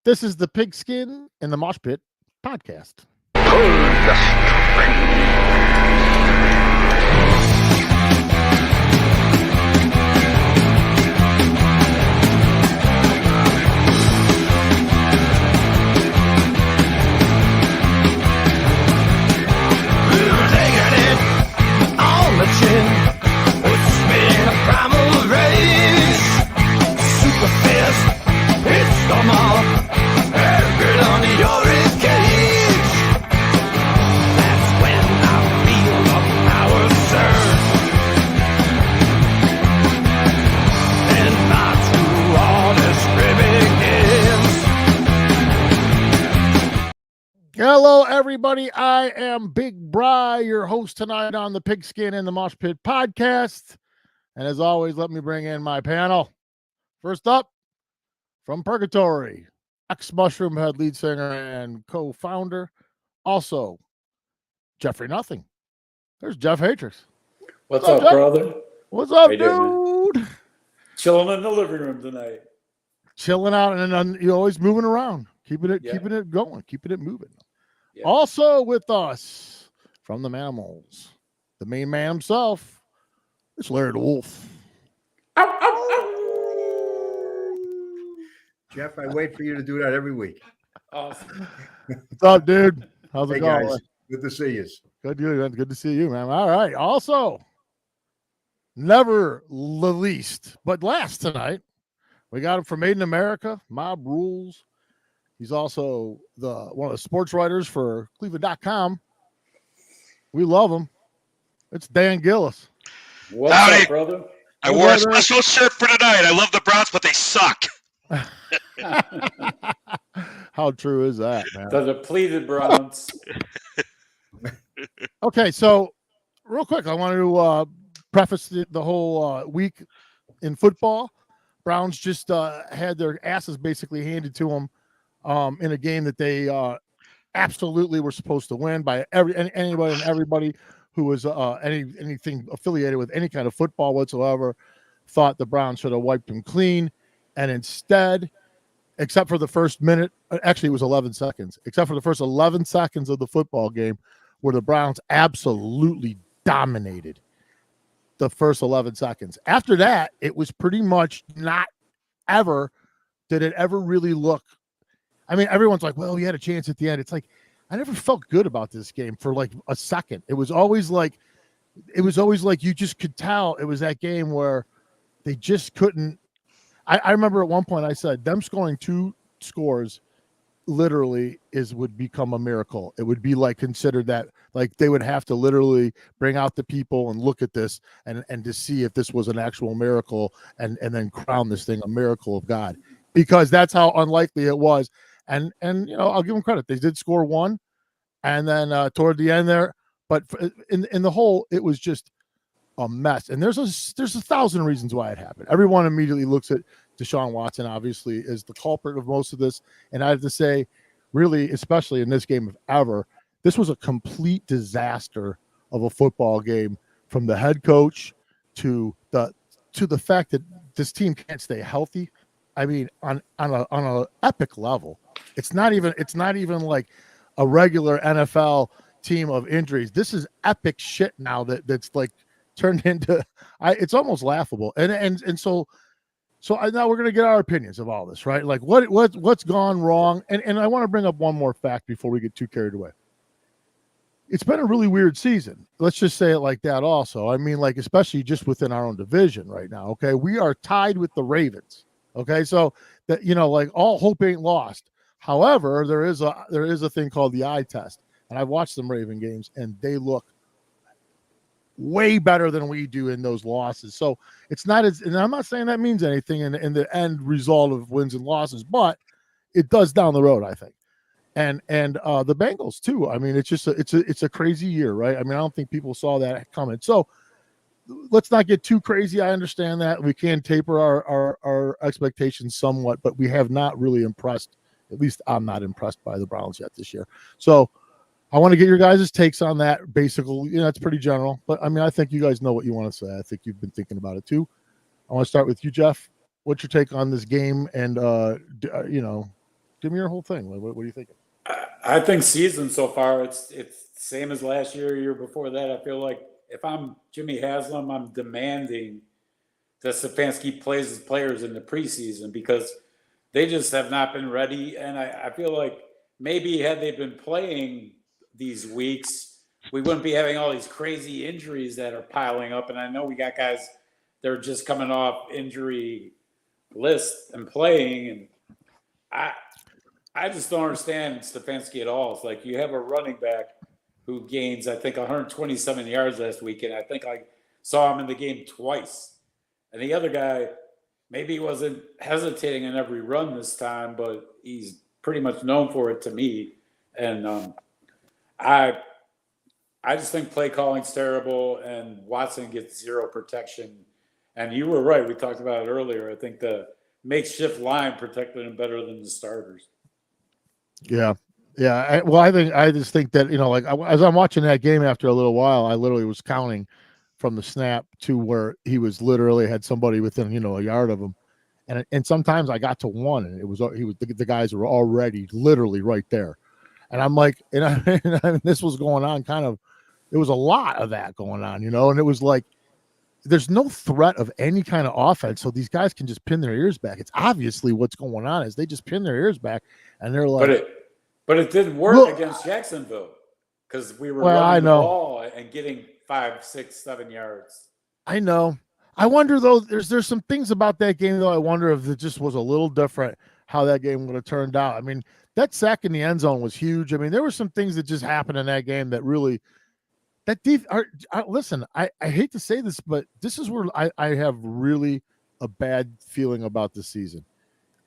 This is the Pigskin and the Mosh Pit podcast. Hello, everybody. I am BigBri, your host tonight on the Pigskin and the Mosh Pit podcast. And as always, let me bring in my panel. First up, from Purgatory, ex-Mushroomhead lead singer and co-founder. Also, Jeffrey Nothing. There's Jeff Hatrix. What's up, brother? What's up, dude? Chilling in the living room tonight. Chilling out, and you're always moving around. Keeping it going, keeping it moving. Yeah. Also with us from the Manimals, the main man himself, it's Larry the Wolf. Ow, ow, ow. Jeff, I wait for you to do that every week. Awesome. What's up, dude? How's it going? Guys, good to see you. Good to see you, man. All right. Also, never the least, but last tonight, we got him from Maiden America, Mob Rules. He's also one of the sports writers for Cleveland.com. We love him. It's Dan Gilles. What's up, brother? I wore a special shirt for tonight. I love the Browns, but they suck. How true is that, man? The depleted Browns. Okay, so real quick, I want to preface the whole week in football. Browns just had their asses basically handed to them in a game that they absolutely were supposed to win by anybody and everybody who was anything affiliated with any kind of football whatsoever. Thought the Browns should have wiped them clean, and instead, except for the first minute, actually it was 11 seconds, except for the first 11 seconds of the football game, where the Browns absolutely dominated the first 11 seconds. After that, it was pretty much not ever did it ever really look. I mean, everyone's like, well, we had a chance at the end. It's like, I never felt good about this game for like a second. It was always like you just could tell it was that game where they just couldn't. I remember at one point I said them scoring 2 scores literally would become a miracle. It would be like considered that like they would have to literally bring out the people and look at this and to see if this was an actual miracle and then crown this thing a miracle of God, because that's how unlikely it was. And you know, I'll give them credit. They did score 1, and then toward the end there, but in the whole, it was just a mess. And there's a 1,000 reasons why it happened. Everyone immediately looks at Deshaun Watson, obviously, as the culprit of most of this. And I have to say, really, especially in this game of ever, this was a complete disaster of a football game, from the head coach to the fact that this team can't stay healthy. I mean, on a epic level. It's not even like a regular NFL team of injuries. This is epic shit now that's like turned into it's almost laughable. And so now we're gonna get our opinions of all this, right? Like what's gone wrong. And I want to bring up one more fact before we get too carried away. It's been a really weird season. Let's just say it like that also. I mean, like, especially just within our own division right now. Okay. We are tied with the Ravens. Okay. So that, you know, like, all hope ain't lost. However, there is a thing called the eye test. And I've watched some Raven games and they look way better than we do in those losses. So it's not as, and I'm not saying that means anything in the end result of wins and losses, but it does down the road, I think. And the Bengals too. I mean, it's a crazy year, right? I mean, I don't think people saw that coming. So let's not get too crazy. I understand that we can taper our expectations somewhat, but we have not really impressed. At least I'm not impressed by the Browns yet this year. So I want to get your guys' takes on that. Basically, you know, it's pretty general, but I mean, I think you guys know what you want to say. I think you've been thinking about it too. I want to start with you, Jeff. What's your take on this game? And you know, Give me your whole thing. What are you thinking? I think season so far, it's same as last year before that. I feel like if I'm Jimmy Haslam, I'm demanding that Stefanski plays his players in the preseason because they just have not been ready. And I feel like maybe had they been playing these weeks, we wouldn't be having all these crazy injuries that are piling up. And I know we got guys that are just coming off injury list and playing. And I just don't understand Stefanski at all. It's like you have a running back who gains, I think, 127 yards last week, and I think I saw him in the game twice. And the other guy, maybe he wasn't hesitating in every run this time, but he's pretty much known for it to me. And I just think play calling's terrible, and Watson gets zero protection. And you were right. We talked about it earlier. I think the makeshift line protected him better than the starters. Yeah. Yeah. I just think that, like as I'm watching that game after a little while, I literally was counting from the snap to where he was literally had somebody within, a yard of him. And sometimes I got to one and the guys were already literally right there. And I'm like, and this was going on it was a lot of that going on, and it was like, there's no threat of any kind of offense. So these guys can just pin their ears back. It's obviously what's going on is they just pin their ears back and they're like, but it didn't work against Jacksonville because we were running the ball and getting 5, 6, 7 yards. I know. I wonder though, there's some things about that game though. I wonder if it just was a little different how that game would have turned out. I mean, that sack in the end zone was huge. I mean, there were some things that just happened in that game that really listen, I hate to say this, but this is where I have really a bad feeling about this season.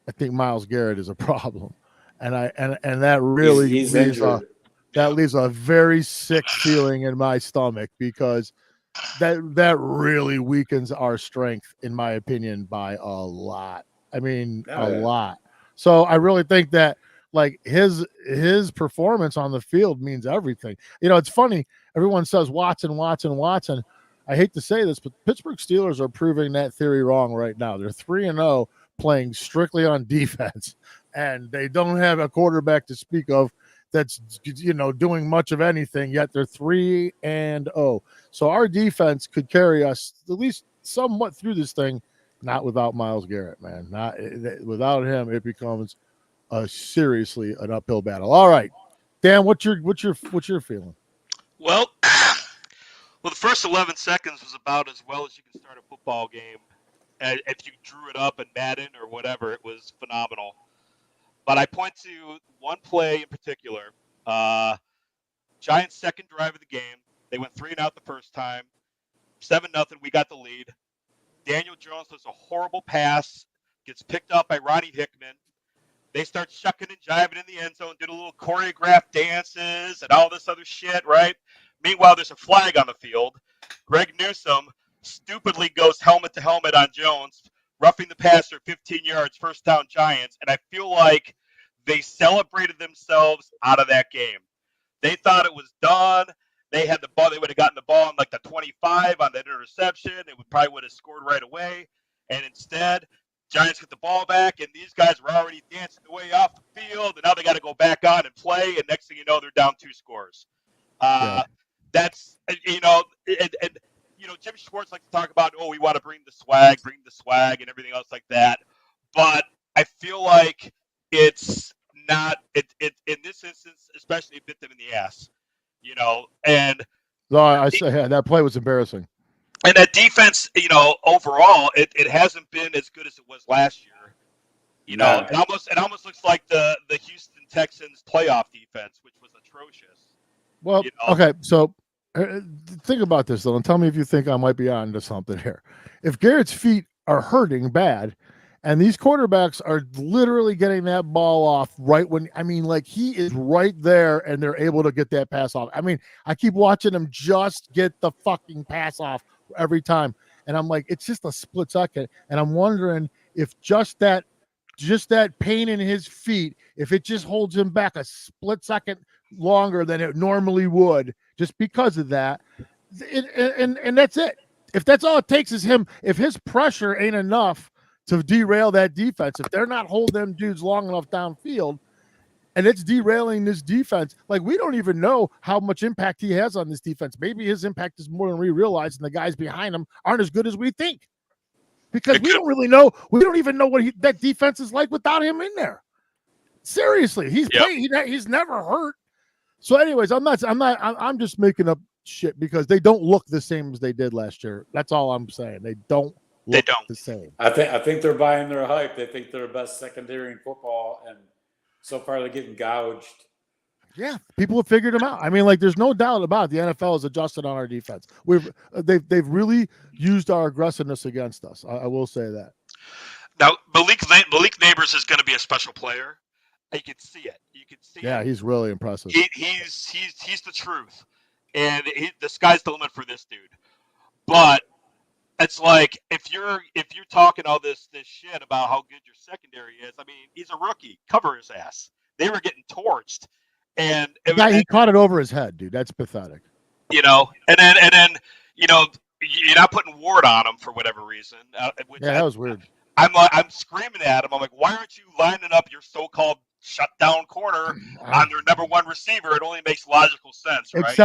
I think Myles Garrett is a problem. And that really he's injured. That leaves a very sick feeling in my stomach because that really weakens our strength, in my opinion, by a lot. I mean, a lot. So I really think that like his performance on the field means everything. It's funny. Everyone says Watson. I hate to say this, but Pittsburgh Steelers are proving that theory wrong right now. They're 3-0 playing strictly on defense, and they don't have a quarterback to speak of that's doing much of anything, yet they're 3-0. So our defense could carry us at least somewhat through this thing, not without Myles Garrett, man. Not without him, it becomes seriously an uphill battle. All right, Dan, what's your feeling? Well, the first 11 seconds was about as well as you can start a football game. And if you drew it up in Madden or whatever, it was phenomenal. But I point to one play in particular. Giants' second drive of the game. They went 3-and-out the first time. 7-0, we got the lead. Daniel Jones does a horrible pass, gets picked up by Ronnie Hickman. They start shucking and jiving in the end zone, did a little choreographed dances and all this other shit, right? Meanwhile, there's a flag on the field. Greg Newsome stupidly goes helmet to helmet on Jones, roughing the passer 15 yards, first down Giants. And I feel like they celebrated themselves out of that game. They thought it was done. They had the ball. They would have gotten the ball on like the 25 on that interception. It probably would have scored right away. And instead, Giants get the ball back, and these guys were already dancing the way off the field, and now they got to go back on and play, and next thing you know, they're down 2 scores. That's, Jim Schwartz likes to talk about, we want to bring the swag, and everything else like that. But I feel like it's not, in this instance, especially it bit them in the ass, and. No, I say that play was embarrassing. And that defense, overall, it hasn't been as good as it was last year. It almost looks like the Houston Texans playoff defense, which was atrocious. Well, okay, so think about this though, and tell me if you think I might be on to something here. If Garrett's feet are hurting bad, and these quarterbacks are literally getting that ball off right when, he is right there, and they're able to get that pass off. I keep watching him just get the fucking pass off every time, and I'm like, it's just a split second, and I'm wondering if just that pain in his feet, if it just holds him back a split second longer than it normally would, just because of that, and that's it. If that's all it takes is him, if his pressure ain't enough to derail that defense, if they're not holding them dudes long enough downfield, and it's derailing this defense. Like, we don't even know how much impact he has on this defense. Maybe his impact is more than we realize, and the guys behind him aren't as good as we think. Because we don't really know. We don't even know what that defense is like without him in there. Seriously, he's playing. He's never hurt. So, anyways, I'm just making up shit because they don't look the same as they did last year. That's all I'm saying. They don't look the same. I think they're buying their hype. They think they're the best secondary in football, and so far they're getting gouged. Yeah, people have figured them out. I mean, like, there's no doubt about it. The NFL has adjusted on our defense. They've really used our aggressiveness against us. I will say that. Now, Malik Neighbors is going to be a special player. You can see it. Yeah, he's really impressive. He's the truth, and the sky's the limit for this dude. But it's like if you're talking all this shit about how good your secondary is, I mean, he's a rookie. Cover his ass. They were getting torched. And he caught it over his head, dude. That's pathetic. And then you're not putting Ward on him for whatever reason. That was weird. I'm screaming at him. I'm like, why aren't you lining up your so-called shutdown corner on their number one receiver? It only makes logical sense, right?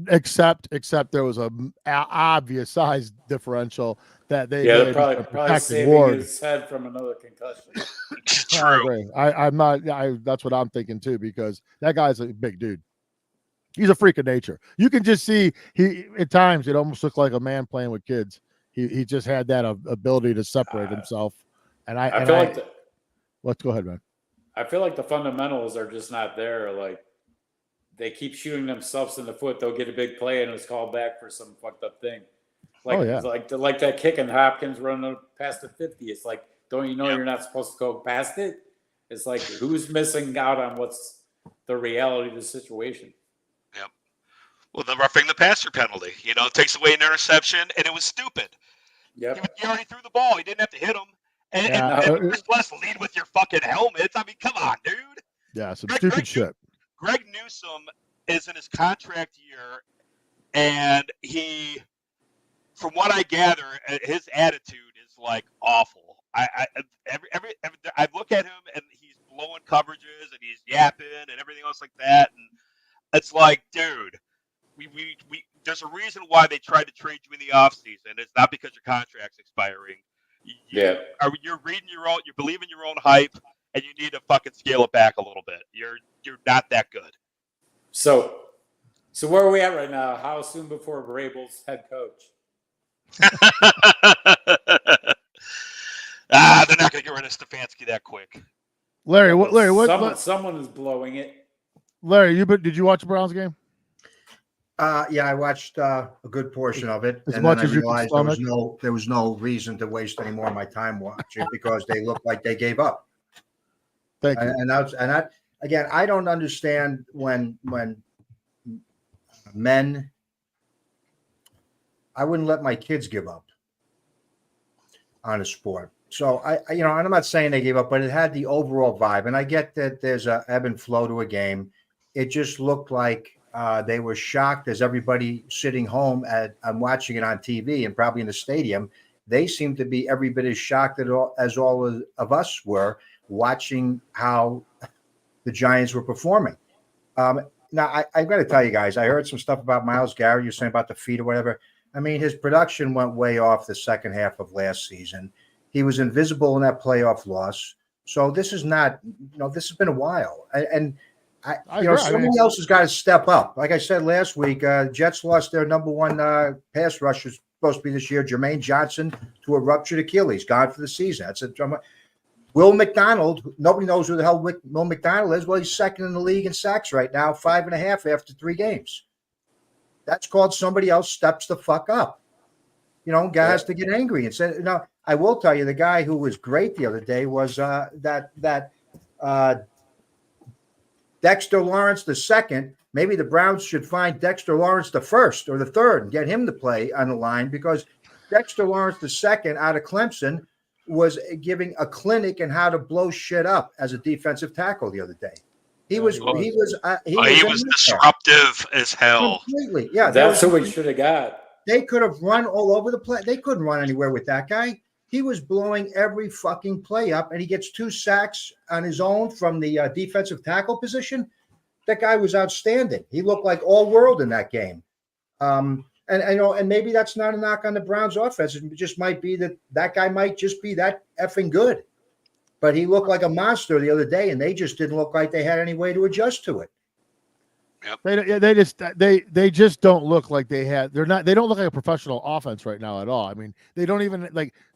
Except there was a obvious size differential that they're probably saving Ward. His head from another concussion. It's true. I'm not. That's what I'm thinking too, because that guy's a big dude. He's a freak of nature. You can just see at times it almost looked like a man playing with kids. He just had that ability to separate himself. And I feel like let's go ahead, man. I feel like the fundamentals are just not there. Like, they keep shooting themselves in the foot. They'll get a big play and it's called back for some fucked up thing. Like, like that kick and Hopkins running past the 50. It's like, don't you know you're not supposed to go past it? It's like, who's missing out on what's the reality of the situation? Yep. Well, the roughing the passer penalty, it takes away an interception, and it was stupid. Yep. He already threw the ball. He didn't have to hit him. And less lead with your fucking helmets. I mean, come on, dude. Yeah, some stupid shit. Greg Newsome is in his contract year, and he, from what I gather, his attitude is like awful. I look at him and he's blowing coverages and he's yapping and everything else like that, and it's like, dude, we there's a reason why they tried to trade you in the offseason. It's not because your contract's expiring. You're reading you're believing your own hype, and you need to fucking scale it back a little bit. You're not that good. So where are we at right now? How soon before Vrabel's head coach? They're not going to get rid of Stefanski that quick. Larry, someone is blowing it. Larry, did you watch the Browns game? Yeah, I watched a good portion of it, as and much then I as you realized can there was no reason to waste any more of my time watching because they looked like they gave up. Thank you. And again, I don't understand when men. I wouldn't let my kids give up on a sport. So and I'm not saying they gave up, but it had the overall vibe. And I get that there's a ebb and flow to a game. It just looked like they were shocked as everybody sitting home I'm watching it on TV and probably in the stadium. They seemed to be every bit as shocked as all of us were watching how the Giants were performing. Now, I've got to tell you guys, I heard some stuff about Myles Garrett. You're saying about the feet or whatever. I mean, his production went way off the second half of last season. He was invisible in that playoff loss. So this is not, this has been a while. And someone else has got to step up. Like I said last week, Jets lost their number one pass rusher, supposed to be this year, Jermaine Johnson, to a ruptured Achilles, gone for the season. That's a drama. Will McDonald, nobody knows who the hell Will McDonald is. Well, he's second in the league in sacks right now, 5.5 after 3 games. That's called somebody else steps the fuck up. Guy has to get angry and say, I will tell you, the guy who was great the other day was that Dexter Lawrence the second. Maybe the Browns should find Dexter Lawrence the first or the third and get him to play on the line, because Dexter Lawrence the second out of Clemson was giving a clinic in how to blow shit up as a defensive tackle the other day. He was disruptive as hell. Completely. Yeah. That's who we should have got. They could have run all over the place. They couldn't run anywhere with that guy. He was blowing every fucking play up, and he gets 2 sacks on his own from the defensive tackle position. That guy was outstanding. He looked like all world in that game. And maybe that's not a knock on the Browns offense. It just might be that guy might just be that effing good. But he looked like a monster the other day, and they just didn't look like they had any way to adjust to it. Yep. They just don't look like they don't look like a professional offense right now at all. I mean, they don't even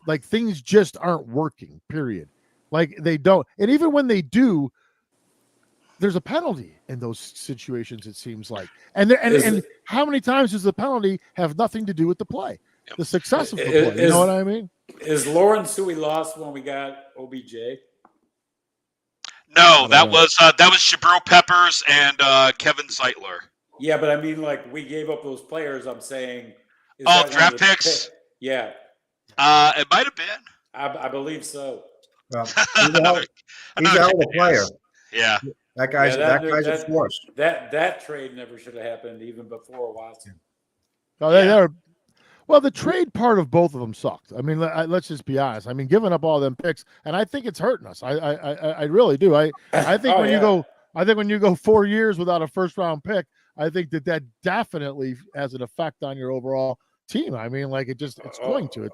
like things just aren't working, period. Like they don't. And even when they do, there's a penalty in those situations, it seems like. And how many times does the penalty have nothing to do with the play? Yep. The success of the play. You know what I mean? Is Lawrence who we lost when we got OBJ? No, that was Shabril Peppers and Kevin Zeitler. Yeah, but I mean, like, we gave up those players. I'm saying. Draft picks? Yeah. It might have been. I believe so. Well, he's a hell of a player. Yeah. That guy's a force. That trade never should have happened even before Watson. Well, the trade part of both of them sucked. I mean, let's just be honest. I mean, giving up all them picks, and I think it's hurting us. I really do. I think when you go 4 years without a first round pick, I think that definitely has an effect on your overall team. I mean, like it's going to.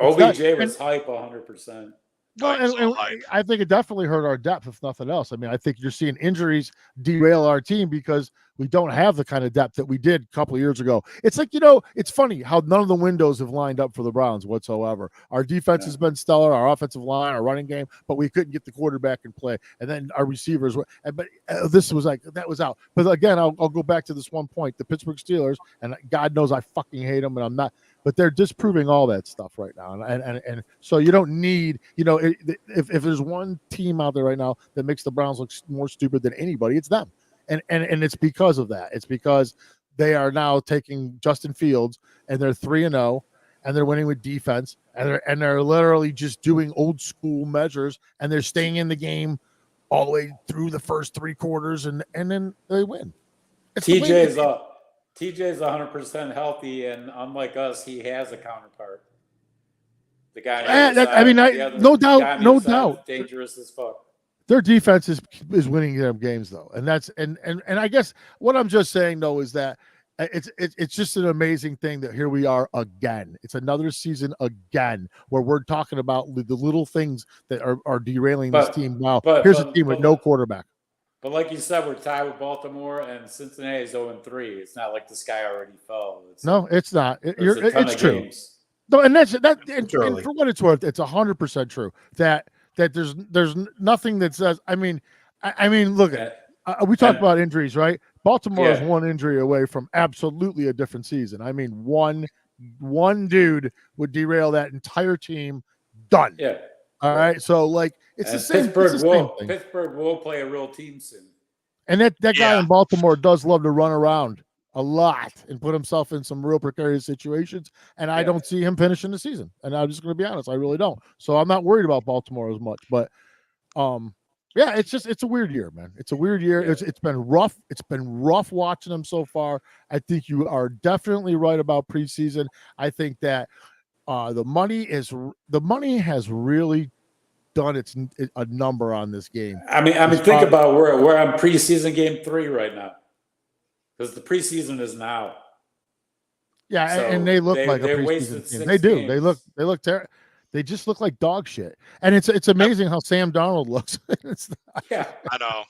OBJ was hype 100%. Well, and I think it definitely hurt our depth, if nothing else. I mean, I think you're seeing injuries derail our team because we don't have the kind of depth that we did a couple of years ago. It's like, it's funny how none of the windows have lined up for the Browns whatsoever. Our defense has been stellar, our offensive line, our running game, but we couldn't get the quarterback in play. And then our receivers were, but this was like, that was out. But again, I'll go back to this one point, the Pittsburgh Steelers, and God knows I fucking hate them, and I'm not, but they're disproving all that stuff right now. And so you don't need, if there's one team out there right now that makes the Browns look more stupid than anybody, it's them. And it's because of that. It's because they are now taking Justin Fields and they're 3-0 and they're winning with defense and they're literally just doing old school measures and they're staying in the game all the way through the first 3 quarters and then they win. TJ's 100% healthy, and unlike us, he has a counterpart. The guy. No doubt, dangerous as fuck. Their defense is winning them games though, and that's and I guess what I'm just saying though is that it's just an amazing thing that here we are again. It's another season again where we're talking about the little things that are derailing this team. Now here's a team with no quarterback. But like you said, we're tied with Baltimore, and Cincinnati is 0-3. It's not like the sky already fell. It's not. It's true. Games. No, and and for what it's worth, it's 100% true that there's nothing that says. I mean, look at we talked about injuries, right? Baltimore is one injury away from absolutely a different season. I mean, one dude would derail that entire team. Done. Yeah. All right. So like it's the same. Pittsburgh will play a real team soon. And that guy in Baltimore does love to run around a lot and put himself in some real precarious situations. And I don't see him finishing the season. And I'm just going to be honest, I really don't. So I'm not worried about Baltimore as much. But it's a weird year, man. It's a weird year. Yeah. It's been rough. It's been rough watching them so far. I think you are definitely right about preseason. I think that the money has really done a number on this game. I mean, think about we're on preseason game 3 right now, because the preseason is now. Yeah, so and they look like a preseason team. They do. Games. They look terrible. They just look like dog shit. And it's amazing how Sam Darnold looks. Yeah, I know.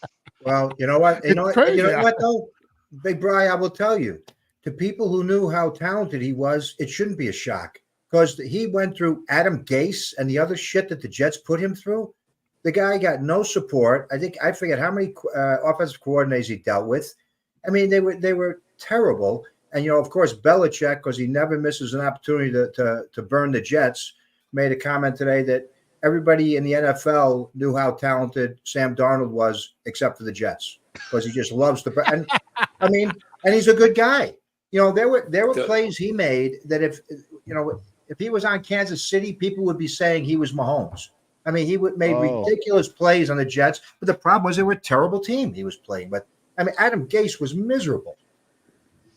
Well, you know what? You know what though? BigBri, I will tell you, to people who knew how talented he was, it shouldn't be a shock. Because he went through Adam Gase and the other shit that the Jets put him through. The guy got no support. I forget how many offensive coordinators he dealt with. I mean, they were terrible. And of course, Belichick, because he never misses an opportunity to burn the Jets, made a comment today that everybody in the NFL knew how talented Sam Darnold was, except for the Jets, because he just loves to. And and he's a good guy. There were plays he made that if he was on Kansas City, people would be saying he was Mahomes. I mean, he made ridiculous plays on the Jets, but the problem was they were a terrible team he was playing with. I mean, Adam Gase was miserable.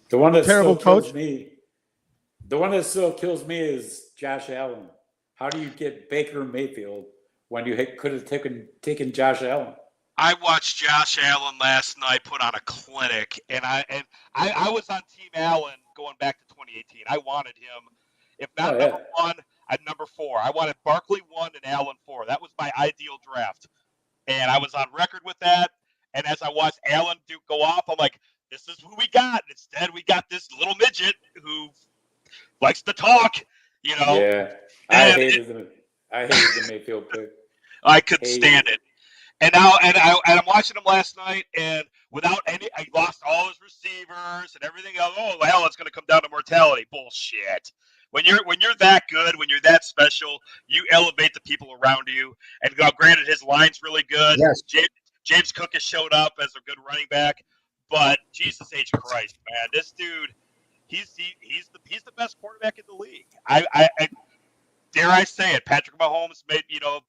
The one that terrible still coach. The one that still kills me is Josh Allen. How do you get Baker Mayfield when you could have taken Josh Allen? I watched Josh Allen last night put on a clinic, and I was on Team Allen going back to 2018. I wanted him, if not number 1, at number 4. I wanted Barkley 1 and Allen 4. That was my ideal draft, and I was on record with that. And as I watched Allen go off, I'm like, this is who we got. Instead, we got this little midget who likes to talk, you know. Yeah, I hated the Mayfield pick. I couldn't stand it. And now, and I'm watching him last night, and without any, I lost all his receivers and everything else. Oh, hell, it's going to come down to mortality. Bullshit. When you're that good, when you're that special, you elevate the people around you. And granted, his line's really good. Yes. James Cook has showed up as a good running back, but Jesus H. Christ, man, this dude, he's the best quarterback in the league. I dare I say it, Patrick Mahomes,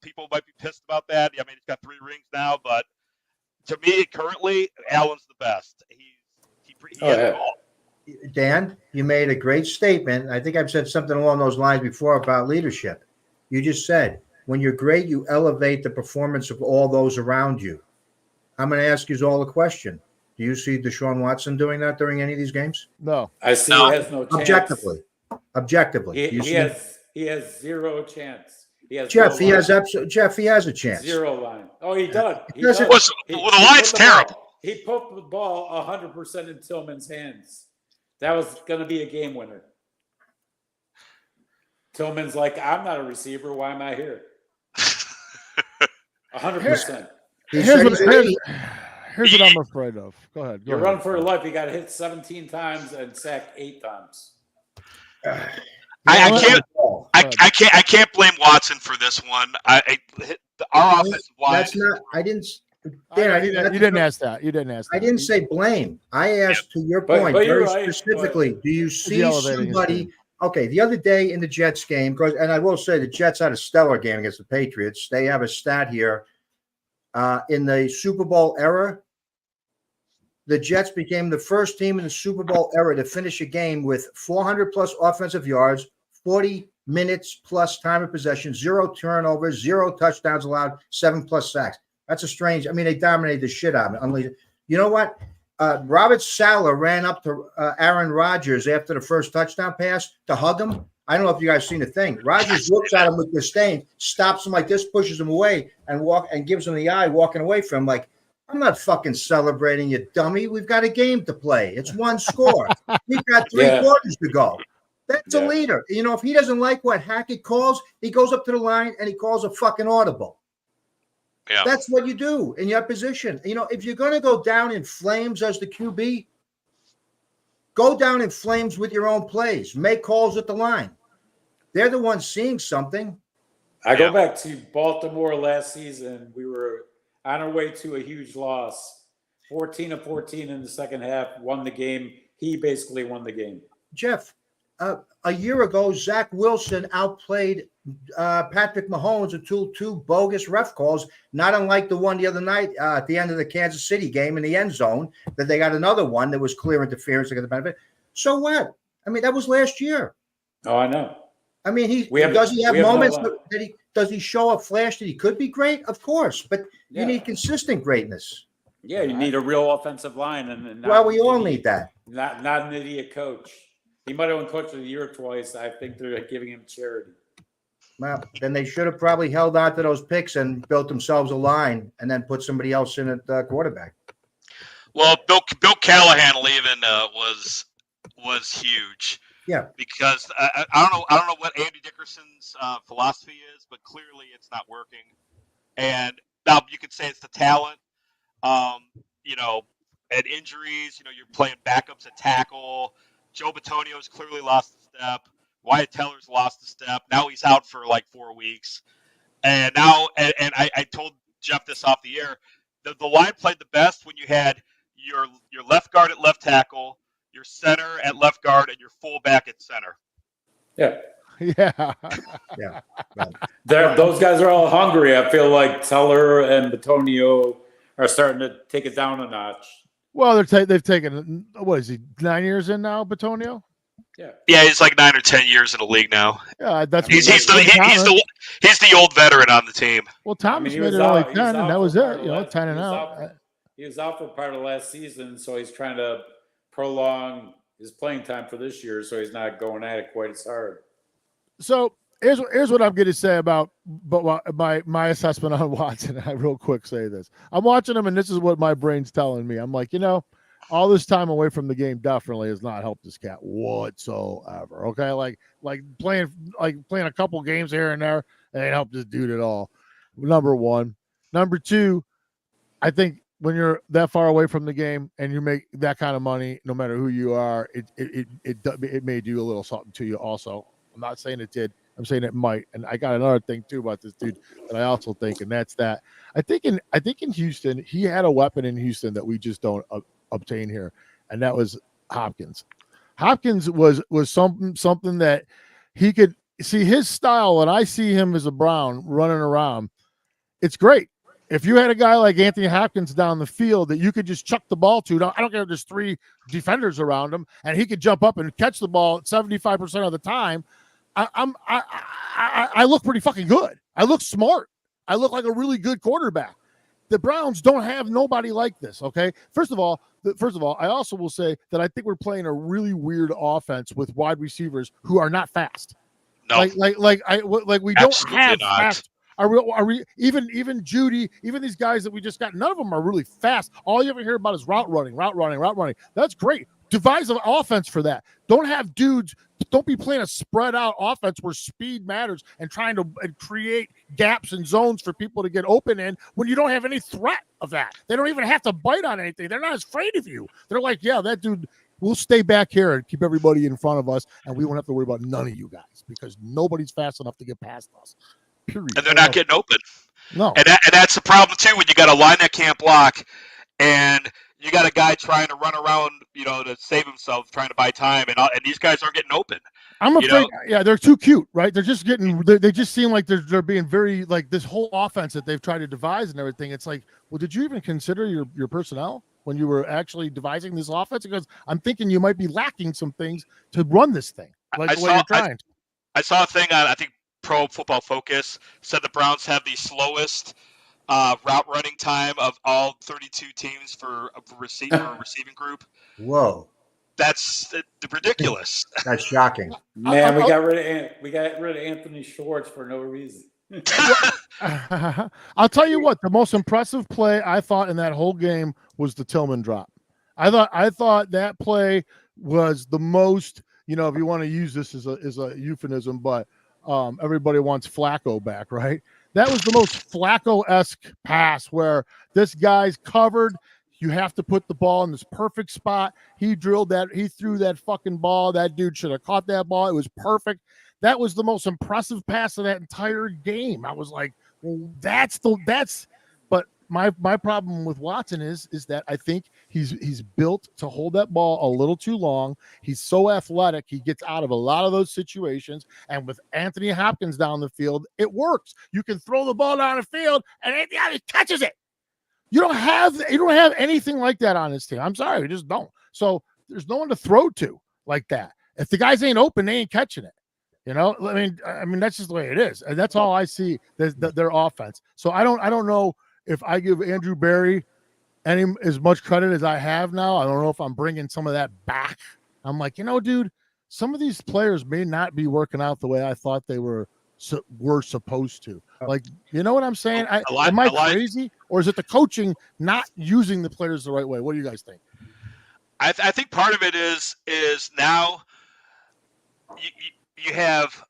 people might be pissed about that. I mean, he's got 3 rings now, but to me, currently, Allen's the best. He has it all. Dan, you made a great statement. I think I've said something along those lines before about leadership. You just said, when you're great, you elevate the performance of all those around you. I'm going to ask you all a question. Do you see Deshaun Watson doing that during any of these games? No. I see he has no chance. Objectively. He has zero chance. He has Jeff, he has a chance. Zero line. Oh, he does. The line's terrible. He put the ball 100% in Tillman's hands. That was going to be a game winner. Tillman's like, I'm not a receiver. Why am I here? 100%. Here's what I'm afraid of. Go ahead. You run for your life. You got to hit 17 times and sack 8 times. I can't blame Watson for this one. Our offensive line. That's not. I didn't. You didn't ask that. I didn't say blame. I asked to your point very specifically. Do you see somebody? Okay, the other day in the Jets game, and I will say the Jets had a stellar game against the Patriots. They have a stat here. In the Super Bowl era, the Jets became the first team in the Super Bowl era to finish a game with 400 plus offensive yards, 40 minutes plus time of possession, 0 turnovers, 0 touchdowns allowed, 7 plus sacks. That's a strange. I mean, they dominated the shit out of it. You know what? Robert Saleh ran up to Aaron Rodgers after the first touchdown pass to hug him. I don't know if you guys seen the thing. Rodgers looks at him with disdain, stops him like this, pushes him away, and gives him the eye, walking away from him like, I'm not fucking celebrating, you dummy. We've got a game to play. It's 1 score. We've got 3 quarters to go. That's a leader. You know, if he doesn't like what Hackett calls, he goes up to the line and he calls a fucking audible. Yeah. That's what you do in your position. You know, if you're going to go down in flames as the QB, go down in flames with your own plays. Make calls at the line. They're the ones seeing something. I go back to Baltimore last season. We were on our way to a huge loss. 14 of 14 in the second half, won the game. He basically won the game. Jeff, a year ago, Zach Wilson outplayed Patrick Mahomes until 2 bogus ref calls, not unlike the one the other night at the end of the Kansas City game in the end zone, that they got another one that was clear interference to get the benefit. So what? I mean, that was last year. Oh, I know. I mean, does he have moments does he show a flash that he could be great? Of course, but you need consistent greatness. Yeah, you need a real offensive line, and we all need that. Not an idiot coach. He might have won Coach of the Year twice. I think they're giving him charity. Well, then they should have probably held on to those picks and built themselves a line, and then put somebody else in at quarterback. Well, Bill Callahan leaving was huge. Yeah, because I don't know what Andy Dickerson's philosophy is, but clearly it's not working. And now you could say it's the talent, and injuries. You know, you're playing backups at tackle. Joe Bitonio's clearly lost a step. Wyatt Teller's lost a step. Now he's out for like 4 weeks. And now, and I told Jeff this off the air, the line played the best when you had your left guard at left tackle, your center at left guard, and your fullback at center. Yeah. Yeah. Those guys are all hungry. I feel like Teller and Bitonio are starting to take it down a notch. Well, they've taken, what is he, 9 years in now, Bitonio? Yeah, he's like 9 or 10 years in the league now. Yeah, that's He's what the old veteran on the team. Well, I Thomas mean, he made was it only out. He was 10, and out that for was part it. of You know, last. 10 He and was out. out. He was out for part of last season, so he's trying to prolong his playing time for this year, so he's not going at it quite as hard. So here's what I'm going to say about my assessment on Watson. I real quick say this: I'm watching him, and this is what my brain's telling me. I'm like, all this time away from the game definitely has not helped this cat whatsoever. Okay, like playing a couple games here and there, it ain't helped this dude at all. Number one. Number two, I think when you're that far away from the game and you make that kind of money, no matter who you are, it may do a little something to you. Also, I'm not saying it did. I'm saying it might. And I got another thing too about this dude that I also think, and that's that I think in Houston, he had a weapon in Houston that we just don't obtain here, and that was Hopkins. Hopkins was something that he could see his style, and I see him as a Brown running around. It's great. If you had a guy like Anthony Hopkins down the field that you could just chuck the ball to, now I don't care if there's 3 defenders around him, and he could jump up and catch the ball 75% of the time. I look pretty fucking good. I look smart. I look like a really good quarterback. The Browns don't have nobody like this. Okay. First of all, I also will say that I think we're playing a really weird offense with wide receivers who are not fast. No, we don't have not. fast. Are we even Judy, even these guys that we just got, none of them are really fast. All you ever hear about is route running. That's great. Devise an offense for that. Don't be playing a spread out offense where speed matters and trying to create gaps and zones for people to get open in when you don't have any threat of that. They don't even have to bite on anything. They're not as afraid of you. They're like, yeah, that dude, we'll stay back here and keep everybody in front of us, and we won't have to worry about none of you guys because nobody's fast enough to get past us. Period. And they're not getting open. No. And that's the problem too when you got a line that can't block, and you got a guy trying to run around, to save himself, trying to buy time, and these guys aren't getting open. I'm afraid. Yeah, they're too cute, right? They're just getting. They just seem like they're being very like this whole offense that they've tried to devise and everything. It's like, well, did you even consider your personnel when you were actually devising this offense? Because I'm thinking you might be lacking some things to run this thing, like the way you're trying. I saw a thing on, I think, Pro Football Focus said the Browns have the slowest route running time of all 32 teams for a receiving group. Whoa, that's ridiculous. That's shocking. Man, we got rid of Anthony Schwartz for no reason. I'll tell you what, the most impressive play I thought in that whole game was the Tillman drop. I thought that play was the most, if you want to use this as a euphemism, but everybody wants Flacco back, right? That was the most Flacco-esque pass where this guy's covered. You have to put the ball in this perfect spot. He drilled that. He threw that fucking ball. That dude should have caught that ball. It was perfect. That was the most impressive pass of that entire game. I was like, well, but my problem with Watson is that I think he's built to hold that ball a little too long. He's so athletic. He gets out of a lot of those situations. And with Anthony Hopkins down the field, it works. You can throw the ball down the field and Anthony Hopkins catches it. You don't have anything like that on this team. I'm sorry, we just don't. So there's no one to throw to like that. If the guys ain't open, they ain't catching it. I mean that's just the way it is, and that's all I see. Their offense. So I don't know if I give Andrew Berry as much credit as I have now. I don't know if I'm bringing some of that back. I'm like, dude, some of these players may not be working out the way I thought they were supposed to. Like, you know what I'm saying? Am I crazy, or is it the coaching not using the players the right way? What do you guys think? I think part of it is now you have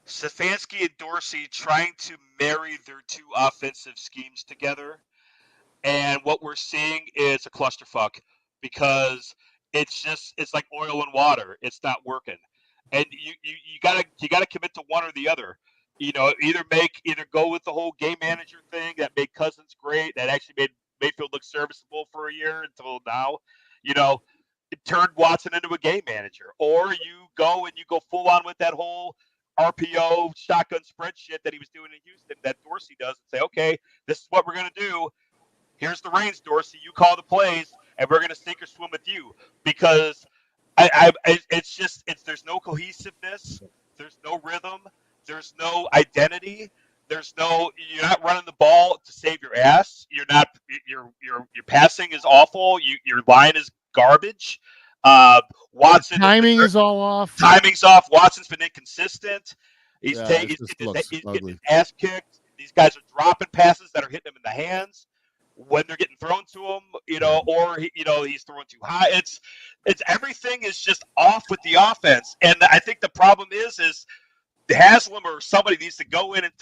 Stefanski and Dorsey trying to marry their two offensive schemes together, and what we're seeing is a clusterfuck because it's like oil and water. It's not working, and you gotta commit to one or the other. Either go with the whole game manager thing that made Cousins great, that actually made Mayfield look serviceable for a year until now. It turned Watson into a game manager, or you go full on with that whole RPO shotgun spread shit that he was doing in Houston that Dorsey does, and say, okay, this is what we're going to do. Here's the reins, Dorsey. You call the plays, and we're going to sink or swim with you. Because There's no cohesiveness. There's no rhythm. There's no identity. You're not running the ball to save your ass. Your passing is awful. Your line is garbage. Watson Timing is all off. Timing's off. Watson's been inconsistent. He's Yeah, getting ugly. his ass kicked. These guys are dropping passes that are hitting him in the hands when they're getting thrown to him, or he's throwing too high. It's everything is just off with the offense. And I think the problem is Haslam or somebody needs to go in and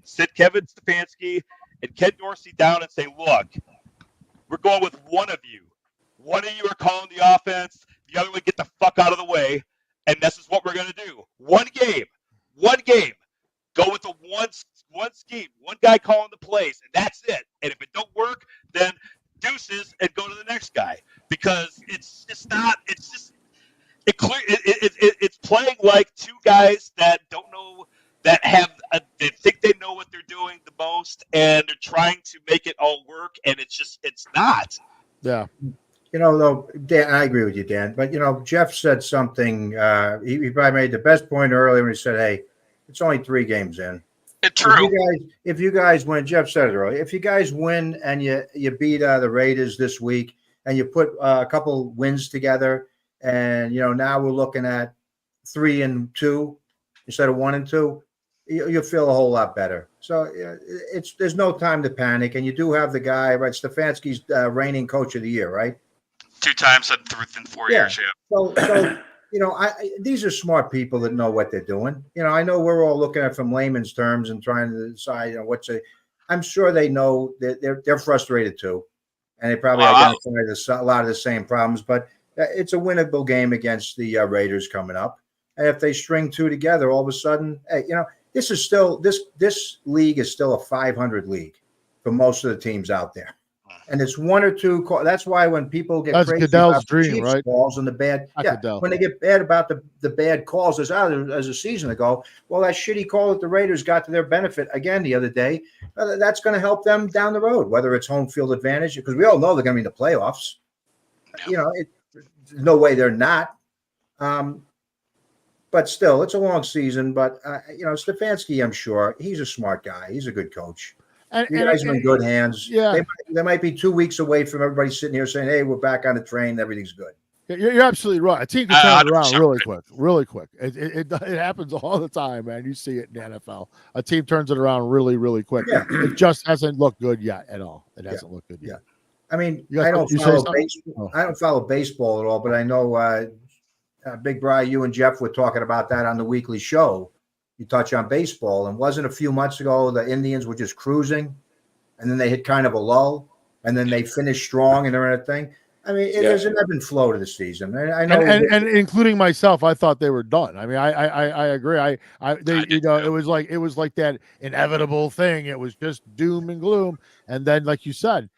sit Kevin Stefanski and Ken Dorsey down and say, look, we're going with one of you. One of you are calling the offense. The other one, get the fuck out of the way. And this is what we're going to do. One game. Go with the one scheme. One guy calling the plays, and that's it. And if it don't work, then deuces and go to the next guy. Because it's just not. It's just it's playing like two guys that don't know, that they think they know what they're doing the most, and they're trying to make it all work, and it's not. Yeah. Though, Dan, I agree with you, Dan. But, Jeff said something. He probably made the best point earlier when he said, hey, it's only 3 games in. It's true. If you guys win, Jeff said it earlier, if you guys win and you beat the Raiders this week and you put a couple wins together, and, now we're looking at 3-2 instead of 1-2, you'll feel a whole lot better. So there's no time to panic. And you do have the guy, right? Stefanski's reigning coach of the year, right? 2 times in 4 years. Yeah. So these are smart people that know what they're doing. I know we're all looking at it from layman's terms and trying to decide, I'm sure they know that they're frustrated too, and they probably identify a lot of the same problems. But it's a winnable game against the Raiders coming up, and if they string 2 together, all of a sudden, hey, this is still this league is still a 500 league for most of the teams out there. And it's 1 or 2 calls. That's why when people get crazy about the Chiefs right? calls and the bad, when they get bad about the bad calls as a season ago, well, that shitty call that the Raiders got to their benefit again the other day, that's going to help them down the road, whether it's home field advantage, because we all know they're going to be in the playoffs. No way they're not. But still, it's a long season. But, Stefanski, I'm sure, he's a smart guy. He's a good coach. You guys are in good hands. Yeah. They might be 2 weeks away from everybody sitting here saying, hey, we're back on the train. Everything's good. You're absolutely right. A team can turn it around really quick. It happens all the time, man. You see it in the NFL. A team turns it around really, really quick. Yeah. It just hasn't looked good yet at all. It hasn't looked good yet. I mean, I don't follow baseball at all, but I know BigBri, you and Jeff were talking about that on the weekly show. You touch on baseball, and wasn't a few months ago the Indians were just cruising, and then they hit kind of a lull, and then they finished strong and they're in a thing. I mean, there's an ebb and flow to the season. I know, and including myself, I thought they were done. I mean, I agree. It was like that inevitable thing. It was just doom and gloom, and then, like you said,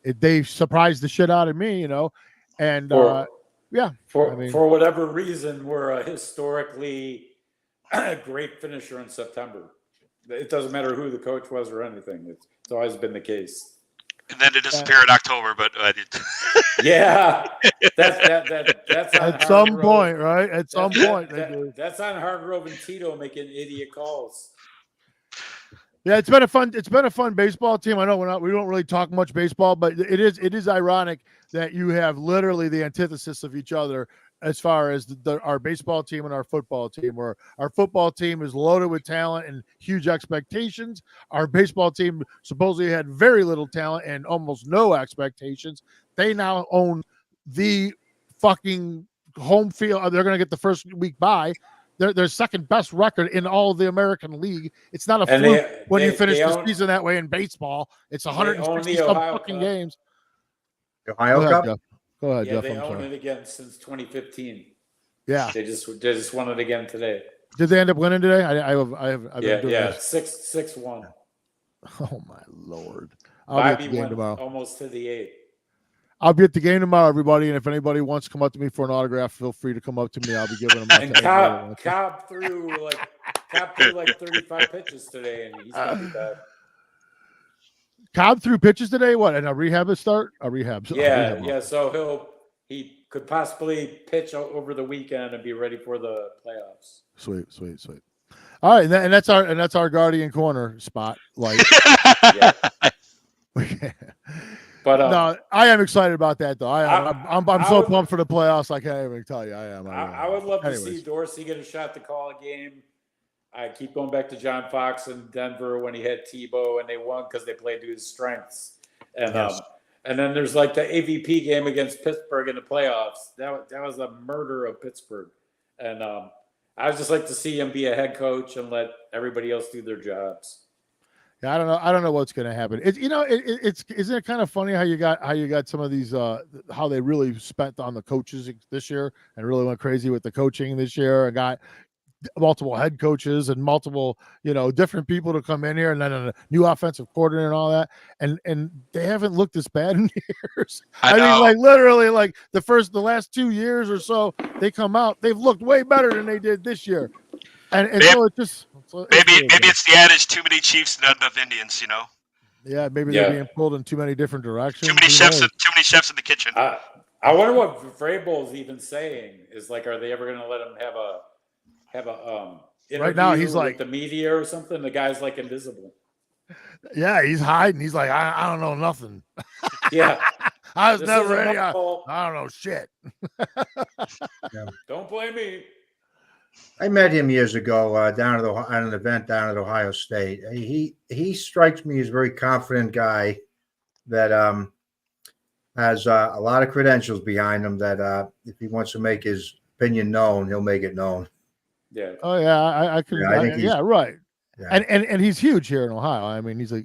they surprised the shit out of me. And for whatever reason, we're a historically great finisher in September. It doesn't matter who the coach was or anything. It's always been the case. And then to disappear in October, but I did. Yeah, that's at some point, right? At some point, that's on Hargrove and Tito making idiot calls. Yeah, it's been a fun baseball team. I know we don't really talk much baseball, but it is ironic that you have literally the antithesis of each other as far as our baseball team and our football team, where our football team is loaded with talent and huge expectations. Our baseball team supposedly had very little talent and almost no expectations. They now own the fucking home field. They're going to get the first week bye. Their second best record in all of the American League. It's not a fluke when you finish the season that way in baseball. It's 160 some fucking games. Ohio Cup? Go ahead, yeah, Jeff. they own it again since 2015. Yeah, they just won it again today. Did they end up winning today? I've been doing this. 6-1. Oh my lord! Bobby went almost to the 8th. I'll be at the game tomorrow, everybody. And if anybody wants to come up to me for an autograph, feel free to come up to me. I'll be giving them out. And Cobb threw like 35 pitches today, and he's gonna be bad. Cobb threw pitches today. What? And a rehab start? A rehab. Yeah. So he could possibly pitch over the weekend and be ready for the playoffs. Sweet. All right, and that's our guardian corner spot. Like, Yeah. But no, I am excited about that though. I'm so would, pumped for the playoffs. I can't even tell you. I am. I would love to see Dorsey get a shot to call a game. I keep going back to John Fox in Denver when he had Tebow and they won because they played to his strengths. And and then there's like the AVP game against Pittsburgh in the playoffs. That was a murder of Pittsburgh. And I would just like to see him be a head coach and let everybody else do their jobs. Yeah, I don't know what's going to happen. Isn't it kind of funny how you got some of these how they really spent on the coaches this year and really went crazy with the coaching this year and got multiple head coaches and multiple different people to come in here and then a new offensive coordinator and all that and they haven't looked this bad in years. I mean, like literally, like the last 2 years or so, they come out, they've looked way better than they did this year. And so it just maybe it's the adage: too many Chiefs, not enough Indians. Yeah, maybe they're being pulled in too many different directions. Too many chefs in the kitchen. I wonder what Vrabel is even saying. Is like, are they ever going to let him have a interview right now? He's with like the media or something. The guy's like invisible. Yeah, he's hiding. He's like, I don't know nothing. Yeah, I was never ready. I don't know shit. Don't blame me. I met him years ago at an event down at Ohio State. He strikes me as a very confident guy that has a lot of credentials behind him. That if he wants to make his opinion known, he'll make it known. Yeah. Oh yeah, I could. Yeah, right. Yeah. And he's huge here in Ohio. I mean, he's I'm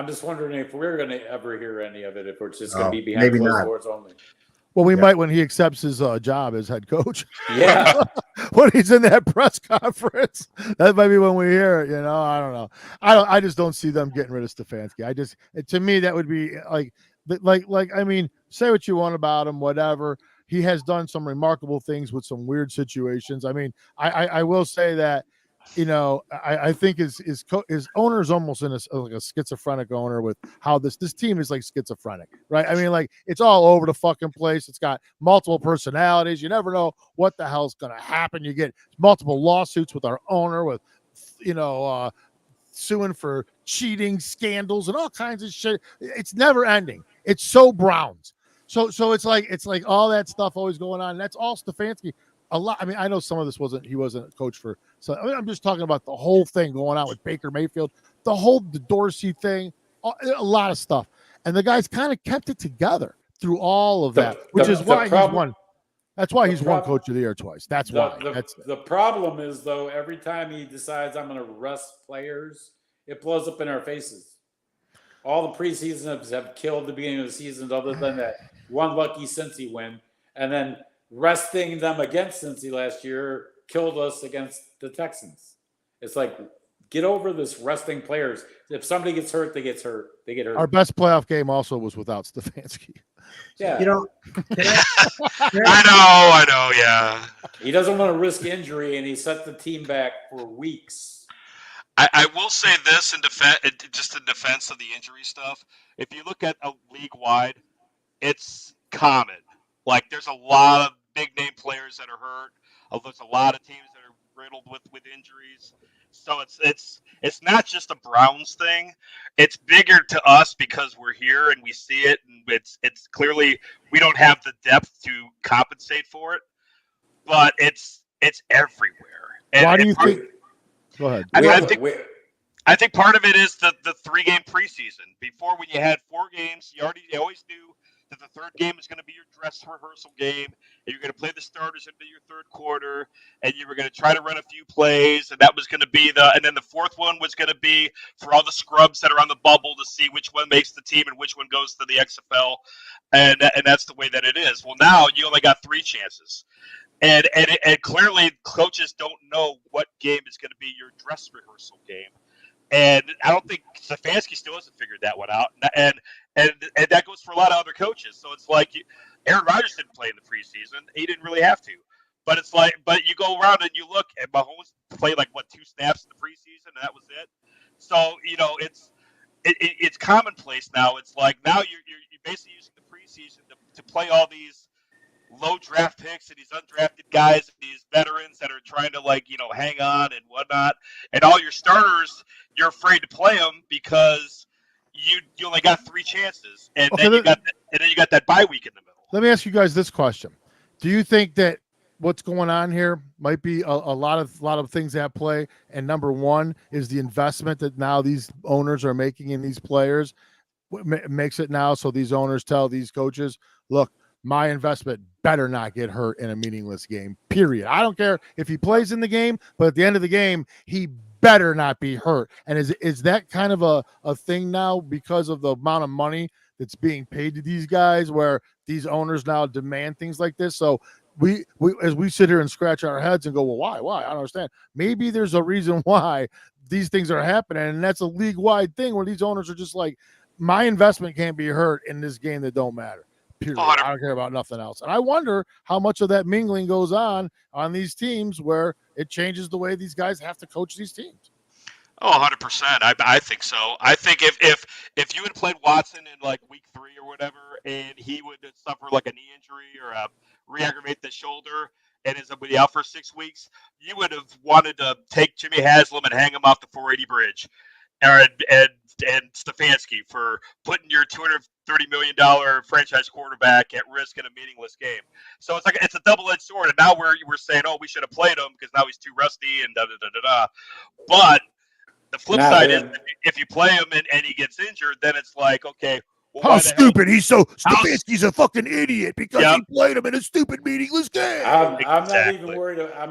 just wondering if we're going to ever hear any of it. If we're just going to be behind maybe closed not. doors only. Well, we might when he accepts his job as head coach. Yeah. When he's in that press conference, that might be when we hear it. I don't know. I just don't see them getting rid of Stefanski. To me, that would be like. I mean, say what you want about him, whatever. He has done some remarkable things with some weird situations. I mean, I will say that. I think his owner is almost in like a schizophrenic owner with how this team is like schizophrenic, right? I mean, like it's all over the fucking place. It's got multiple personalities. You never know what the hell's going to happen. You get multiple lawsuits with our owner with, suing for cheating scandals and all kinds of shit. It's never ending. It's so Browns. So it's like all that stuff always going on. And that's all Stefanski. A lot. I mean, I know some of this he wasn't a coach for. So I'm just talking about the whole thing going on with Baker Mayfield, the Dorsey thing, a lot of stuff, and the guy's kind of kept it together through all of that, which is why he's won. That's why he's won Coach of the Year twice. That's why. The problem is though, every time he decides I'm going to rest players, it blows up in our faces. All the preseasons have killed the beginning of the season, other than that one lucky Cincy win, and then resting them against Cincy last year killed us against the Texans. It's like, get over this resting players. If somebody gets hurt, they get hurt. Our best playoff game also was without Stefanski. Yeah. I know. Yeah. He doesn't want to risk injury, and he set the team back for weeks. I will say this in defense of the injury stuff. If you look at a league-wide, it's common. Like, there's a lot of big-name players that are hurt. There's a lot of teams that are riddled with injuries. So it's not just a Browns thing. It's bigger to us because we're here and we see it, and it's clearly we don't have the depth to compensate for it. But it's everywhere. And, why do you think? Go ahead. I think part of it is the 3-game preseason. Before, when you had 4 games, you always knew that the third game is going to be your dress rehearsal game, and you're going to play the starters into your third quarter, and you were going to try to run a few plays, and that was going to be and then the fourth one was going to be for all the scrubs that are on the bubble to see which one makes the team and which one goes to the XFL, and that's the way that it is. Well, now you only got 3 chances. And clearly coaches don't know what game is going to be your dress rehearsal game. And I don't think Stefanski still hasn't figured that one out. And that goes for a lot of other coaches. So it's like Aaron Rodgers didn't play in the preseason. He didn't really have to. But it's like, but you go around and you look, and Mahomes played 2 snaps in the preseason, and that was it. So, it's commonplace now. It's like now you're basically using the preseason to play all these low draft picks and these undrafted guys and these veterans that are trying to hang on and whatnot, and all your starters, you're afraid to play them because you only got 3 chances, and Okay, then you got that bye week in the middle. Let me ask you guys this question: do you think that what's going on here might be a lot of things at play? And number one is the investment that now these owners are making in these players makes it now so these owners tell these coaches, look, my investment better not get hurt in a meaningless game, period. I don't care if he plays in the game, but at the end of the game, he better not be hurt. And is that kind of a thing now because of the amount of money that's being paid to these guys, where these owners now demand things like this? So we as we sit here and scratch our heads and go, well, why? I don't understand. Maybe there's a reason why these things are happening, and that's a league-wide thing where these owners are just like, my investment can't be hurt in this game that don't matter. Period. I don't care about nothing else. And I wonder how much of that mingling goes on these teams where it changes the way these guys have to coach these teams. Oh, 100%. I think so. I think if you had played Watson in like week 3 or whatever, and he would suffer like a knee injury or re-aggravate the shoulder and is out for 6 weeks, you would have wanted to take Jimmy Haslam and hang him off the 480 bridge, and Stefanski for putting your $230 million franchise quarterback at risk in a meaningless game. So it's a double-edged sword. And now we're saying, oh, we should have played him because now he's too rusty and da-da-da-da-da. But the flip side is if you play him and he gets injured, then it's like, okay, well, how stupid. Stefanski's a fucking idiot because he played him in a stupid meaningless game. I'm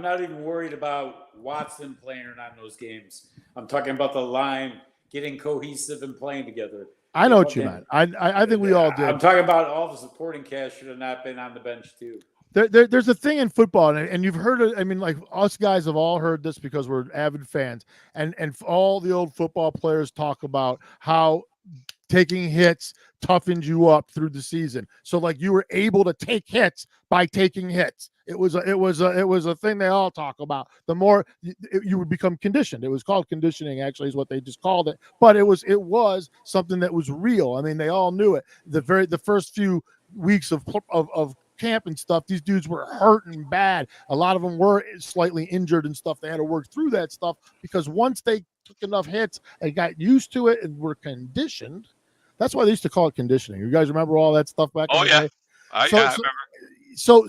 not even worried about Watson playing or not in those games. I'm talking about the line getting cohesive and playing together. I know what you meant. I think we all did. I'm talking about all the supporting cast should have not been on the bench too. There's a thing in football, and you've heard it. I mean, like, us guys have all heard this because we're avid fans, and all the old football players talk about how taking hits toughened you up through the season. So like you were able to take hits by taking hits. It was a thing they all talk about. The more you would become conditioned. It was called conditioning, actually, is what they just called it. But it was something that was real. I mean, they all knew it. The first few weeks of camp and stuff, these dudes were hurting bad. A lot of them were slightly injured and stuff. They had to work through that stuff because once they took enough hits and got used to it and were conditioned. That's why they used to call it conditioning. You guys remember all that stuff back in the day? I remember. So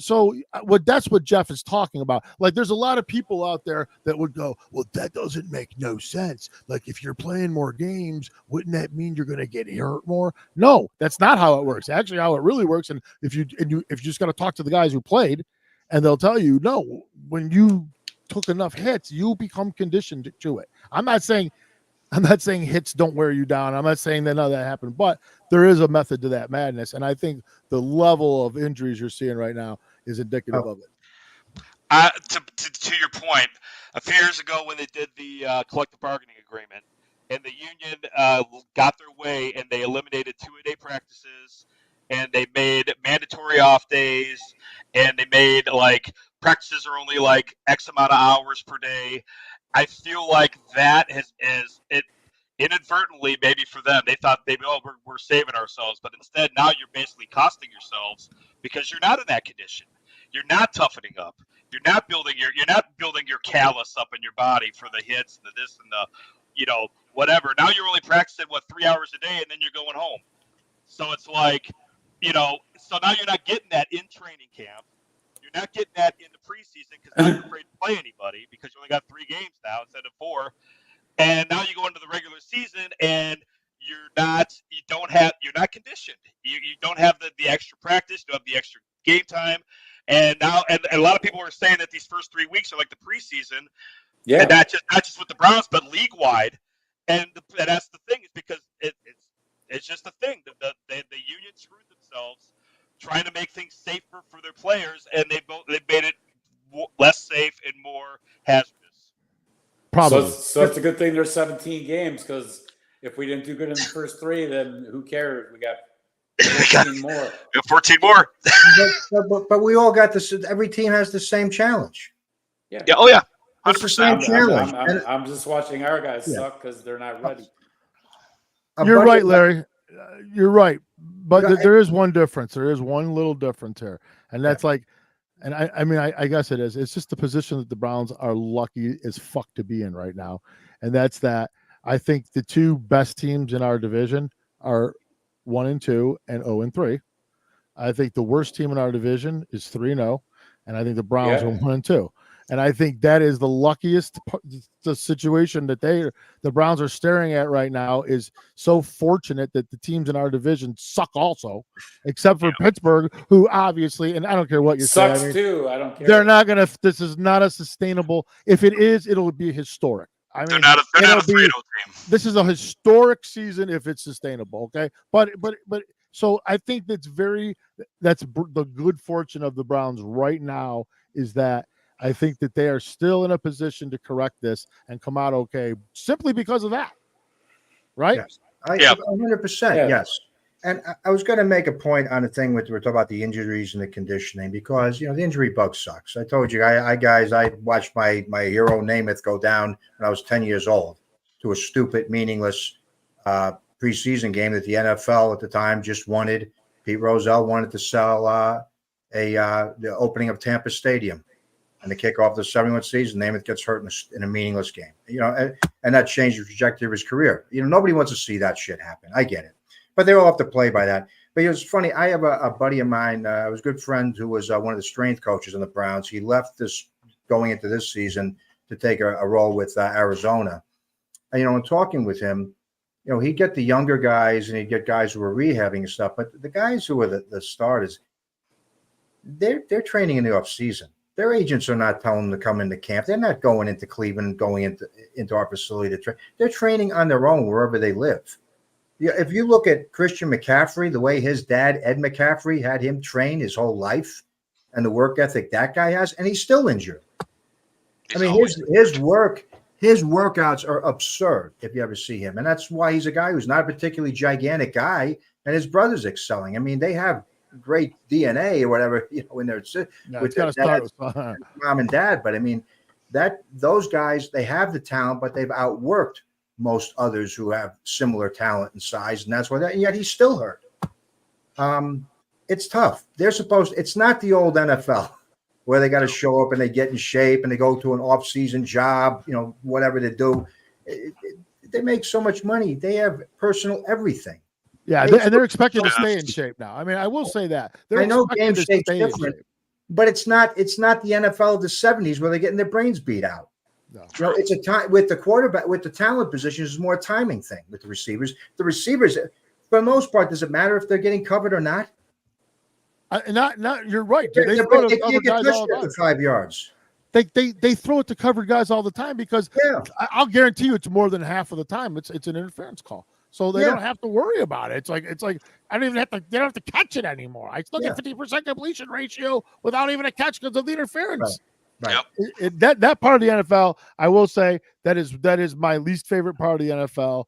that's what Jeff is talking about. Like, there's a lot of people out there that would go, well, that doesn't make no sense. Like, if you're playing more games, wouldn't that mean you're going to get hurt more? No, that's not how it works. Actually, how it really works, and if you just got to talk to the guys who played, and they'll tell you, no, when you took enough hits, you become conditioned to it. I'm not saying hits don't wear you down. I'm not saying that none of that happened, but there is a method to that madness. And I think the level of injuries you're seeing right now is indicative of it. To your point, a few years ago when they did the collective bargaining agreement and the union got their way and they eliminated 2-a-day practices and they made mandatory off days and they made like practices are only like X amount of hours per day. I feel like that has it inadvertently, maybe for them, they thought we're saving ourselves, but instead now you're basically costing yourselves because you're not in that condition. You're not toughening up. You're not building your callus up in your body for the hits and the this and the whatever. Now you're only practicing 3 hours a day and then you're going home. So it's like so now you're not getting that in training camp. You're not getting that in the preseason because now you're afraid to play anybody because you only got 3 games now instead of 4. And now you go into the regular season and you're not conditioned. You don't have the extra practice, you don't have the extra game time. And now and a lot of people are saying that these first 3 weeks are like the preseason. Yeah. And not just with the Browns, but league wide. And that's the thing is because it's just a thing. The union screwed themselves trying to make things safer for their players, and they made it less safe and more hazardous. Probably. So it's a good thing there's 17 games because if we didn't do good in the first 3, then who cares? We got 14 more. We got 14 more. but we all got this. Every team has the same challenge. Yeah. Oh yeah. It's the same challenge. I'm just watching our guys suck because they're not ready. You're right, Larry. You're right. but there is one difference. There is one little difference here, and that's like, and I mean, I guess it is. It's just the position that the Browns are lucky as fuck to be in right now, and that's that. I think the two best teams in our division are 1 and 2 and 0 and 3. I think the worst team in our division is 3-0, and I think the Browns are 1 and 2. And I think that is the luckiest the situation that the Browns are staring at right now is so fortunate that the teams in our division suck also, except for Pittsburgh, who obviously, and I don't care what you say. Sucks too. I don't care. They're not going to, this is not a sustainable, if it is, it'll be historic. I mean, they're not a 3-0 team. This is a historic season if it's sustainable. Okay. But so I think that's the good fortune of the Browns right now is that I think that they are still in a position to correct this and come out okay simply because of that. Right? Yes. 100%. Yes. And I was going to make a point on the thing we're talking about the injuries and the conditioning because, the injury bug sucks. I told you, I watched my hero Namath go down when I was 10 years old to a stupid, meaningless preseason game that the NFL at the time just wanted. Pete Rozelle wanted to sell the opening of Tampa Stadium. And the kickoff of the 71 season, Namath gets hurt in a meaningless game. And that changed the trajectory of his career. Nobody wants to see that shit happen. I get it. But they all have to play by that. But it was funny. I have a buddy of mine, I was a good friend who was one of the strength coaches in the Browns. He left this going into this season to take a role with Arizona. And, in talking with him, he'd get the younger guys and he'd get guys who were rehabbing and stuff. But the guys who were the starters, they're training in the off season. Their agents are not telling them to come into camp. They're not going into Cleveland, going into our facility to train. They're training on their own wherever they live. Yeah, if you look at Christian McCaffrey, the way his dad, Ed McCaffrey, had him train his whole life and the work ethic that guy has, and he's still injured. I mean, his workouts are absurd if you ever see him. And that's why he's a guy who's not a particularly gigantic guy, and his brother's excelling. I mean, they have great DNA or whatever, when they're with their mom and dad. But I mean, those guys, they have the talent, but they've outworked most others who have similar talent and size, and that's why and yet he's still hurt. It's tough. It's not the old NFL where they got to show up and they get in shape and they go to an off-season job, whatever they do. They make so much money. They have personal everything. Yeah, they're expected to stay in shape now. I mean, I will say that. I know game shape's different, but it's not the NFL of the 70s where they're getting their brains beat out. No. It's a time with the quarterback, with the talent positions, is more a timing thing with the receivers. The receivers, for the most part, does it matter if they're getting covered or not? You're right. They throw it to covered guys all the time. 5 yards. They throw it to covered guys all the time because I'll guarantee you it's more than half of the time. It's an interference call. So they don't have to worry about it. It's like I don't even have to. They don't have to catch it anymore. I still get 50% completion ratio without even a catch because of the interference. Right. That part of the NFL, I will say that is my least favorite part of the NFL.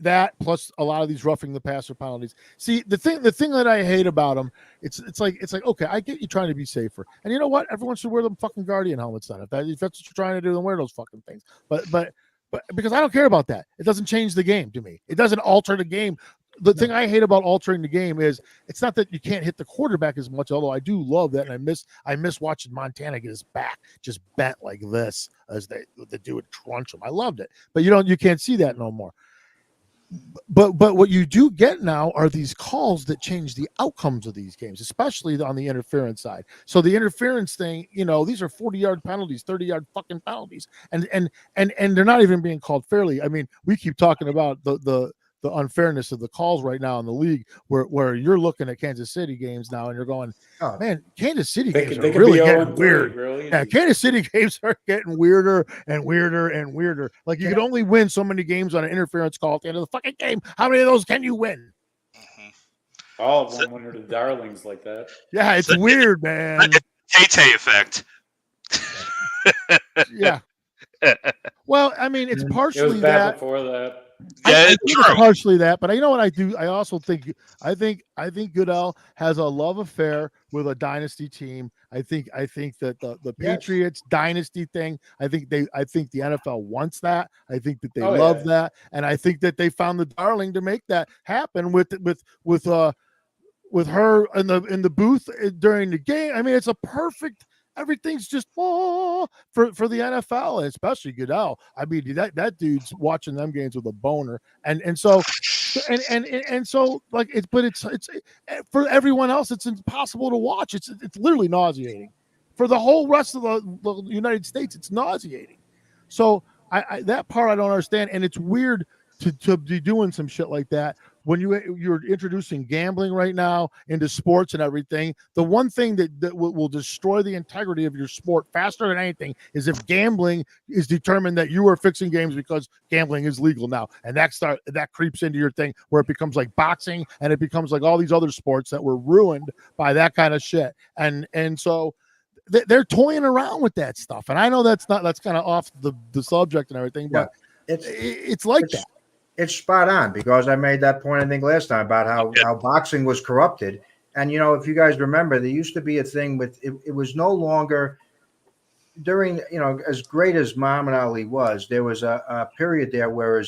That plus a lot of these roughing the passer penalties. See, the thing that I hate about them, it's like okay, I get you trying to be safer, and you know what? Everyone should wear them fucking Guardian helmets then. If that's what you're trying to do, then wear those fucking things. But because I don't care about that, it doesn't change the game to me. It doesn't alter the game. The thing I hate about altering the game is it's not that you can't hit the quarterback as much, although I do love that, and I miss watching Montana get his back just bent like this as the dude would crunch him. I loved it, but you can't see that no more. But what you do get now are these calls that change the outcomes of these games, especially on the interference side. So the interference thing, these are 40-yard penalties, 30-yard fucking penalties, and they're not even being called fairly. I mean, we keep talking about the unfairness of the calls right now in the league where you're looking at Kansas City games now and you're going, man, Kansas City games are really getting weird. Really Kansas City games are getting weirder and weirder and weirder. Like you could only win so many games on an interference call at the end of the fucking game. How many of those can you win? All of them when they're the darlings like that. Yeah, it's weird, man. Tay effect. Yeah. Well, I mean, it's partially it was bad before that. Yeah, it's partially that, but you know what I do? I also think Goodell has a love affair with a dynasty team. I think that the Patriots dynasty thing. I think the NFL wants that. I think that they love that, and I think that they found the darling to make that happen with with her in the booth during the game. I mean, it's a perfect. Everything's just for the NFL, and especially Goodell. I mean, that dude's watching them games with a boner, and so like it's, but it's for everyone else, it's impossible to watch. It's literally nauseating. For the whole rest of the United States, it's nauseating. So I that part I don't understand, and it's weird to be doing some shit like that when you're introducing gambling right now into sports and everything. The one thing that will destroy the integrity of your sport faster than anything is if gambling is determined that you are fixing games because gambling is legal now, and that creeps into your thing where it becomes like boxing and it becomes like all these other sports that were ruined by that kind of shit. And so they're toying around with that stuff, and I know that's kind of off the subject and everything, but it's like that. It's spot on, because I made that point, I think, last time about how boxing was corrupted. And, if you guys remember, there used to be a thing with it was no longer during, as great as Muhammad Ali was, there was a period there where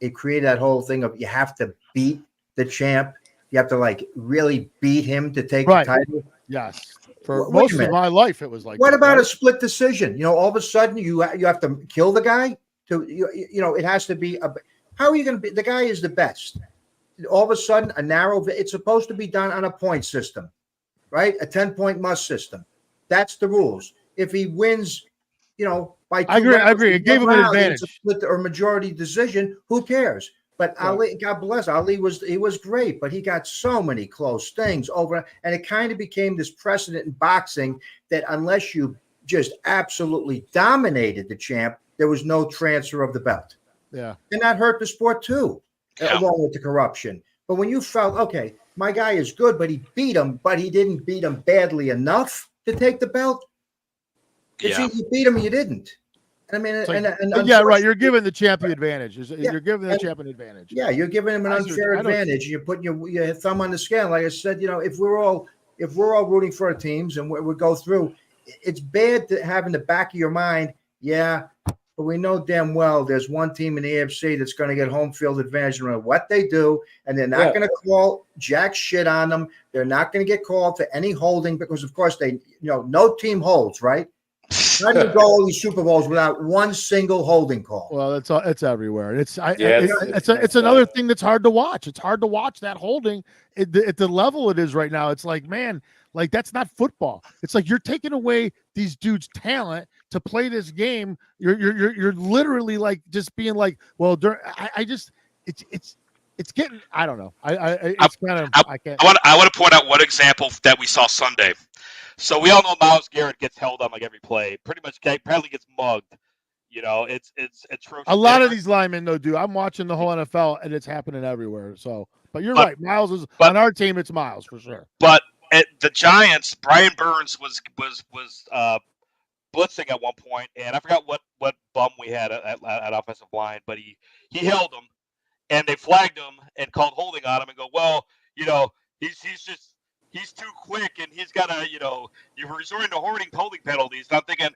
it created that whole thing of you have to beat the champ. You have to like really beat him to take the title. Yes. For most of my life, it was like. What about a split decision? All of a sudden you have to kill the guy it has to be how are you going to be? The guy is the best. All of a sudden, it's supposed to be done on a point system, right? A 10-point must system. That's the rules. If he wins, by I agree. It gave him an advantage. It's a split or majority decision. Who cares? But Ali, God bless, Ali was great, but he got so many close things over, and it kind of became this precedent in boxing that unless you just absolutely dominated the champ, there was no transfer of the belt. Yeah. And that hurt the sport too, along with the corruption. But when you felt, okay, my guy is good, but he beat him, but he didn't beat him badly enough to take the belt. It's either you beat him or you didn't. I mean, right. You're giving the champion advantage. You're giving the champion advantage. Yeah, you're giving him an unfair advantage. You're putting your thumb on the scale. Like I said, if we're all rooting for our teams and we go through, it's bad to have in the back of your mind, but we know damn well there's one team in the AFC that's going to get home field advantage no matter what they do, and they're not going to call jack shit on them. They're not going to get called for any holding because, of course, no team holds, right? How do you go all these Super Bowls without one single holding call? Well, it's everywhere. It's another thing that's hard to watch. It's hard to watch that holding at the level it is right now. It's like, man, like that's not football. It's like you're taking away these dudes' talent to play this game. You're literally like just being like, well, it's getting. I don't know. I can't. I want to point out one example that we saw Sunday. So we all know Myles Garrett gets held on like every play. Pretty much probably gets mugged. It's atrocious. A lot of these linemen though, dude. I'm watching the whole NFL and it's happening everywhere. So, but you're right. Myles is on our team. It's Myles for sure. But at the Giants, Brian Burns was blitzing at one point, and I forgot what bum we had at offensive line, but he held him, and they flagged him and called holding on him and go, well, he's too quick and he's got to, you're resorting to holding penalties. And I'm thinking,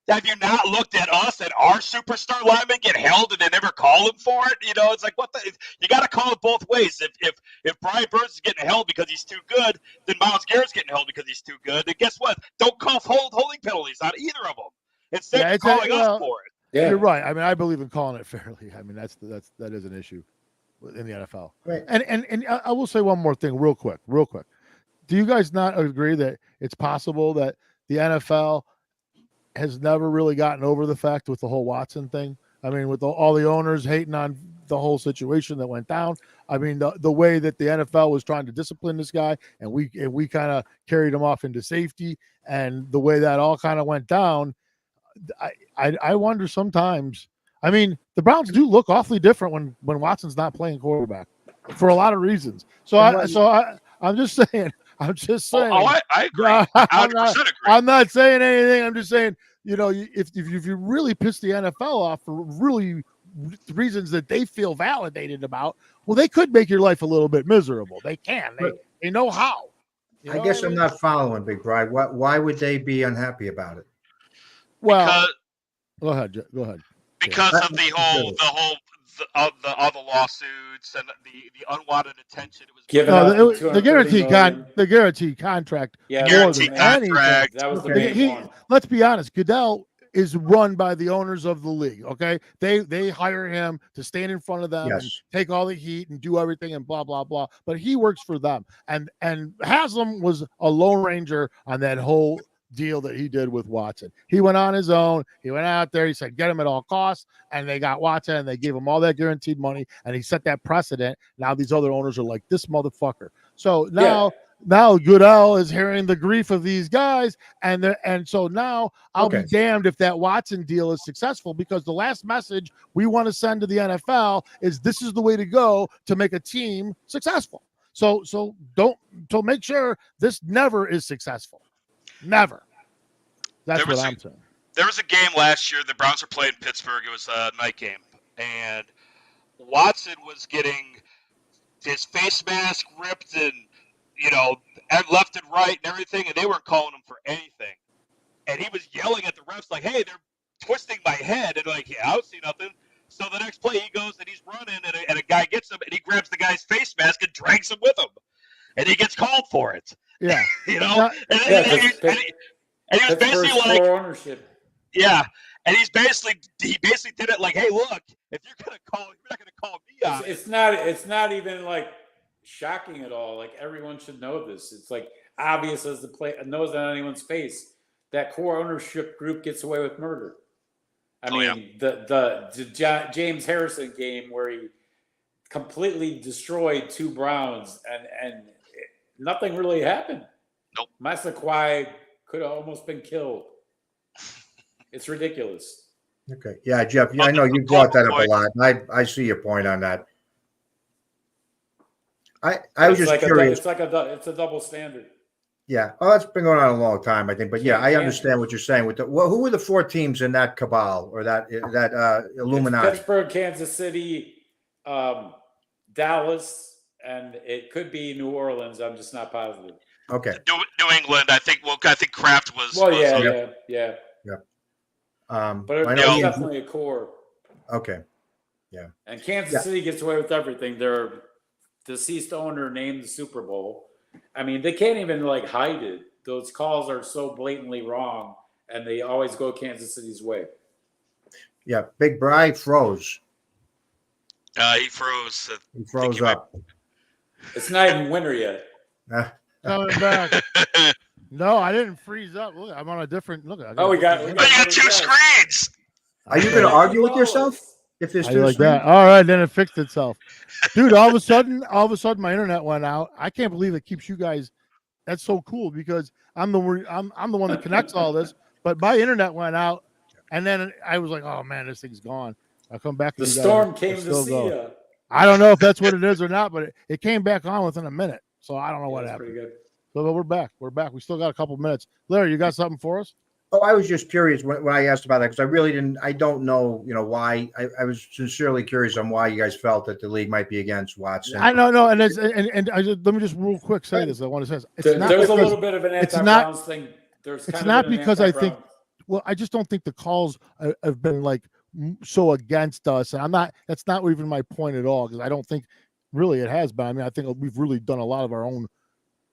have you not looked at us and our superstar linemen get held and they never call him for it? It's like, you got to call it both ways. If Brian Burns is getting held because he's too good, then Myles Garrett's getting held because he's too good. And guess what? Don't call holding penalties on either of them. Instead of calling us for it. Yeah. You're right. I mean, I believe in calling it fairly. I mean, that is an issue in the NFL. Right. And I will say one more thing real quick. Do you guys not agree that it's possible that the NFL has never really gotten over the fact with the whole Watson thing? I mean, with all the owners hating on the whole situation that went down. I mean, the way that the NFL was trying to discipline this guy, and we kind of carried him off into safety, and the way that all kind of went down, I wonder sometimes. I mean, the Browns do look awfully different when Watson's not playing quarterback for a lot of reasons. I'm just saying. I agree. 100% agree. I'm not saying anything. I'm just saying, if you really piss the NFL off for really reasons that they feel validated about, well, they could make your life a little bit miserable. They can. They know how. I guess I'm not following, BigBri. Why would they be unhappy about it? Well, go ahead. Because of the whole all the lawsuits and the unwanted attention. It was Giving No, up the guaranteed $230 million. the guaranteed contract. Yeah, more guaranteed than anything. contract. That was the Okay. main one. Let's be honest, Goodell is run by the owners of the league. Okay, they hire him to stand in front of them and Yes. take all the heat and do everything and blah blah blah. But he works for them, and Haslam was a lone ranger on that whole deal that he did with Watson. He went on his own. He went out there. He said, "Get him at all costs," and they got Watson, and they gave him all that guaranteed money, and he set that precedent. Now these other owners are like, "This motherfucker." So now. Now Goodell is hearing the grief of these guys, and so now I'll be damned if that Watson deal is successful, because the last message we want to send to the NFL is this is the way to go to make a team successful. So make sure this never is successful. Never. That's what I'm saying. There was a game last year. The Browns were playing Pittsburgh. It was a night game, and Watson was getting his face mask ripped and left and right and everything, and they weren't calling him for anything. And he was yelling at the refs like, "Hey, they're twisting my head." And like, "Yeah, I don't see nothing." So the next play, he goes and he's running, and a guy gets him, and he grabs the guy's face mask and drags him with him, and he gets called for it. Yeah, and he was That's basically first like, floor ownership. yeah, and he basically did it like, "Hey, look, if you're not gonna call me out." It's not even like shocking at all. Like, everyone should know this. It's like obvious as the play nose on anyone's face. That core ownership group gets away with murder. I mean, the James Harrison game where he completely destroyed two Browns and nothing really happened. Nope. Massaquoi could have almost been killed. It's ridiculous. Okay. Yeah, Jeff, I know you brought that up a lot. And I see your point on that. I was just curious. It's a double standard. Yeah. Oh, that's been going on a long time, I think. But yeah, I understand what you're saying. Who were the four teams in that cabal or that Illuminati? It's Pittsburgh, Kansas City, Dallas, and it could be New Orleans. I'm just not positive. Okay. New England, I think. Well, I think Kraft was. Well, was yeah. But I there's know definitely a core. Okay. Yeah. And Kansas City gets away with everything. Their deceased owner named the Super Bowl. I mean, they can't even hide it. Those calls are so blatantly wrong, and they always go Kansas City's way. Yeah, BigBri froze. He froze. He froze up. It's not even winter yet. Coming back. No, I didn't freeze up. Look, I'm on a different look. We got you got two screens. Are you going to argue with yourself if there's two like that? All right, then it fixed itself, dude. All of a sudden, my internet went out. I can't believe it keeps you guys. That's so cool because I'm the one that connects all this. But my internet went out, and then I was like, "Oh man, this thing's gone." I come back. The storm came to see you. I don't know if that's what it is or not, but it came back on within a minute. So I don't know what happened. Pretty good. So we're back. We're back. We still got a couple minutes. Larry, you got something for us? Oh, I was just curious when I asked about that because I really didn't. I don't know, why. I was sincerely curious on why you guys felt that the league might be against Watson. I don't know, and let me just real quick say this. I want to say There's a little bit of an anti-Browns thing. It's not because I think. Well, I just don't think the calls have been so against us, and I'm not. That's not even my point at all because I don't think really it has been. I mean, I think we've really done a lot of our own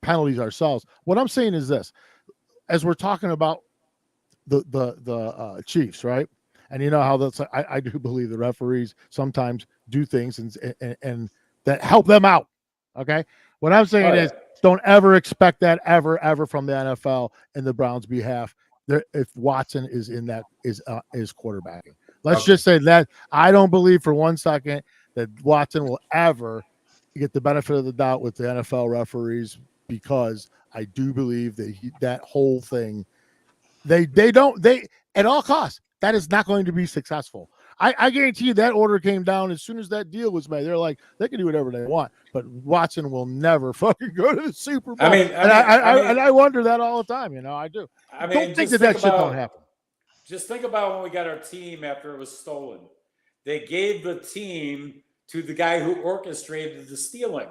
penalties ourselves. What I'm saying is this: as we're talking about the Chiefs, right? And you know how that's. I do believe the referees sometimes do things and that help them out. Okay, what I'm saying is, don't ever expect that ever from the NFL in the Browns' behalf. If Watson is in that is quarterbacking, let's just say that I don't believe for 1 second that Watson will ever get the benefit of the doubt with the NFL referees because I do believe that that whole thing. They at all costs, that is not going to be successful. I guarantee you that order came down as soon as that deal was made. They're like, they can do whatever they want, but Watson will never fucking go to the Super Bowl. I wonder that all the time. I do. Don't think that shit don't happen. Just think about when we got our team after it was stolen. They gave the team to the guy who orchestrated the stealing.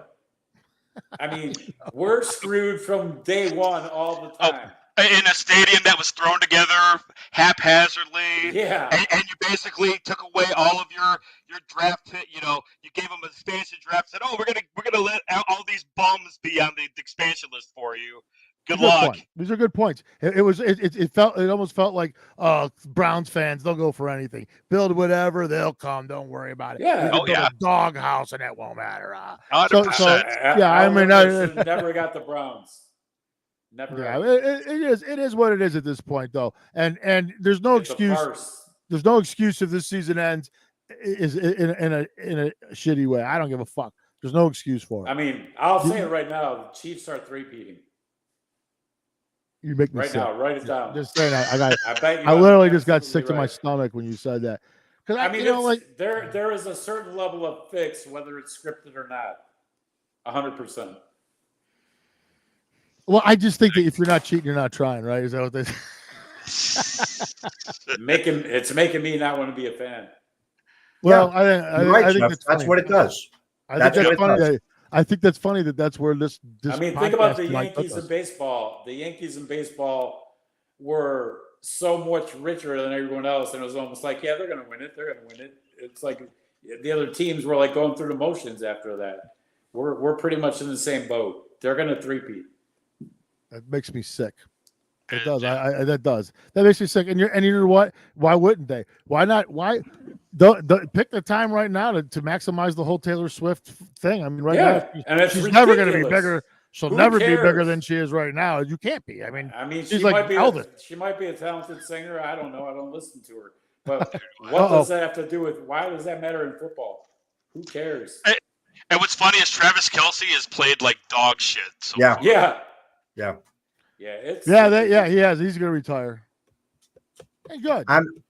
I mean, we're screwed from day one all the time. In a stadium that was thrown together haphazardly, yeah, and you basically took away all of your your draft hit. You know, you gave them an expansion draft. Said, "Oh, we're gonna let all these bums be on the expansion list for you. Good luck." These are good points. It almost felt like Browns fans, they'll go for anything. Build whatever, they'll come. Don't worry about it. Yeah. We can Oh, build yeah. a dog house and that won't matter. 100%. Yeah, I mean, never got the Browns. Never. Yeah, it is what it is at this point, though, and there's no It's a excuse. farce. There's no excuse if this season ends is in a shitty way. I don't give a fuck. There's no excuse for it. I mean, I'll say it right now. The Chiefs are three-peating. You make me Right sick. now. Write it down. Just saying, I bet you I literally just got sick to my right. stomach when you said that. Because I mean, you know, like there is a certain level of fix, whether it's scripted or not. 100%. well, I just think that if you're not cheating, you're not trying, right? Is that what they? It's making me not want to be a fan. Well, You're I think Jeff. that's That's funny. what it does. I That's think what that's it funny. does. I think that's funny that's where this I mean, think about the podcast might Yankees put and us. baseball. The Yankees and baseball were so much richer than everyone else, and it was almost like, yeah, they're going to win it. They're going to win it. It's like the other teams were like going through the motions after that. We're pretty much in the same boat. They're going to three-peat. That makes me sick. It does. That does. That makes me sick. And you know what? Why wouldn't they? Why not? Why? Don't pick the time right now to maximize the whole Taylor Swift thing. I mean, right now, and it's she's never going to be ridiculous. bigger. She'll Who never be bigger cares? than she is right now. You can't be. I mean, she she's like might be. Elvis. She might be a talented singer. I don't know. I don't listen to her. But what does that have to do with? Why does that matter in football? Who cares? And what's funny is Travis Kelce has played like dog shit. So Yeah. far. Yeah. Yeah. Yeah. He has. He's going to retire. Hey, good.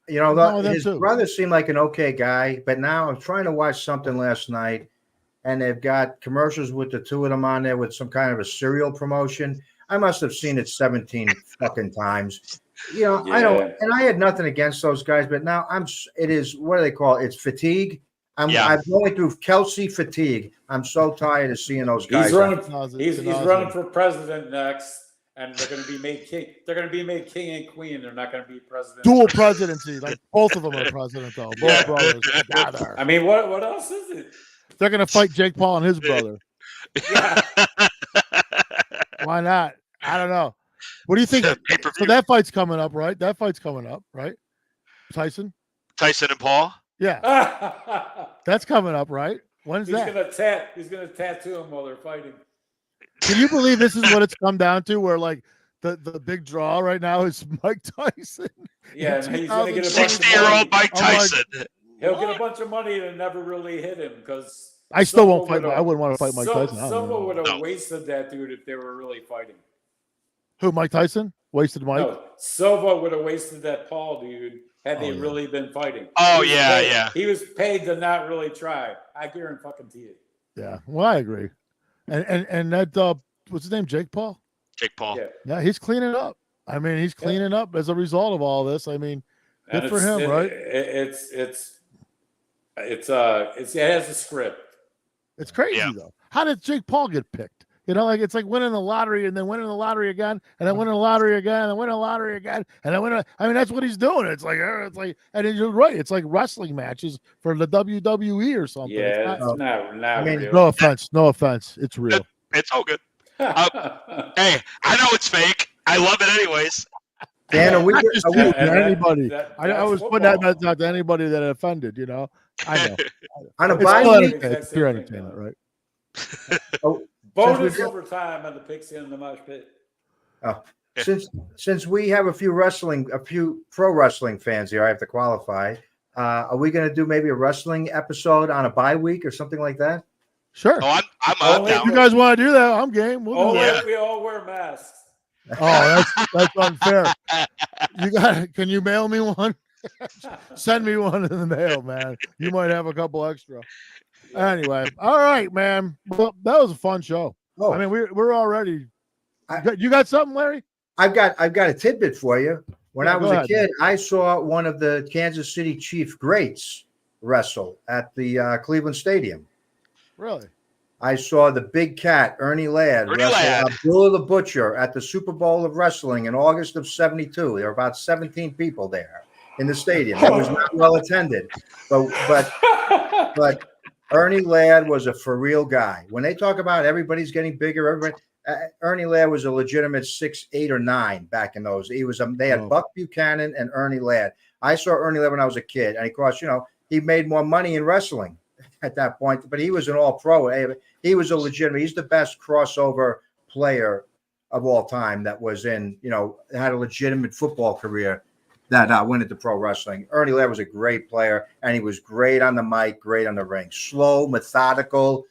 His brother seemed like an okay guy, but now I'm trying to watch something last night, and they've got commercials with the two of them on there with some kind of a cereal promotion. I must have seen it 17 fucking times. I don't, and I had nothing against those guys, but now it is, what do they call it? It's fatigue. I'm going through Kelce fatigue. I'm so tired of seeing those guys. He's running for president next. And they're going to be made king. They're going to be made king and queen. They're not going to be president. Dual presidency. Like both of them are president, though. Both brothers together. I mean, what else is it? They're going to fight Jake Paul and his brother. Yeah. Why not? I don't know. What do you think? So that fight's coming up, right? Tyson and Paul. Yeah. That's coming up, right? When's that? He's gonna tattoo him while they're fighting. Can you believe this is what it's come down to? Where like the big draw right now is Mike Tyson. Yeah, and he's gonna get a 60-year-old Mike Tyson. He'll get a bunch of money to never really hit him because I still won't fight. I wouldn't want to fight Mike Tyson. Someone would have wasted that dude if they were really fighting. Who? Mike Tyson? Wasted Mike? No, Silva would have wasted that Paul dude had they really been fighting. He was paid to not really try. I guarantee you. Yeah, well, I agree. And that what's his name? Jake Paul. Jake Paul. Yeah, he's cleaning up. I mean, he's cleaning up as a result of all this. I mean, good for him, right? It has a script. It's crazy though. How did Jake Paul get picked? It's like winning the lottery and then winning the lottery again, and then winning the lottery again, and then winning the lottery again, and then winning. I mean, that's what he's doing. It's like, and you're right. It's like wrestling matches for the WWE or something. Yeah, it's not real. No offense. It's real. It's all good. Hey, I know it's fake. I love it anyways. Dan, anybody? I was putting that message out to anybody that offended. I know. On a bye week, it's pure entertainment, right? Bonus overtime on the Pigskin and the Mosh Pit. Oh, since we have a few pro wrestling fans here, I have to qualify. Are we going to do maybe a wrestling episode on a bye week or something like that? Sure. Oh, I'm if you guys want to do that, I'm game. We all wear masks. Oh, that's unfair. Can you mail me one? Send me one in the mail, man. You might have a couple extra. Anyway, all right, man. Well, that was a fun show. Oh, I mean, we're already. You got something, Larry? I've got a tidbit for you. When I was a kid, I saw one of the Kansas City Chief greats wrestle at the Cleveland Stadium. Really? I saw the Big Cat, Ernie Ladd, wrestle Abdullah the Butcher at the Super Bowl of Wrestling in August of '72. There were about 17 people there in the stadium. It was not well attended, but But Ernie Ladd was a for real guy. When they talk about everybody's getting bigger, Ernie Ladd was a legitimate 6, 8, or 9 back in those. He was they had Buck Buchanan and Ernie Ladd. I saw Ernie Ladd when I was a kid, and of course, he made more money in wrestling at that point. But he was an all-pro. He was a legitimate. He's the best crossover player of all time that was in, had a legitimate football career that went into pro wrestling. Ernie Ladd was a great player, and he was great on the mic, great on the ring. Slow, methodical.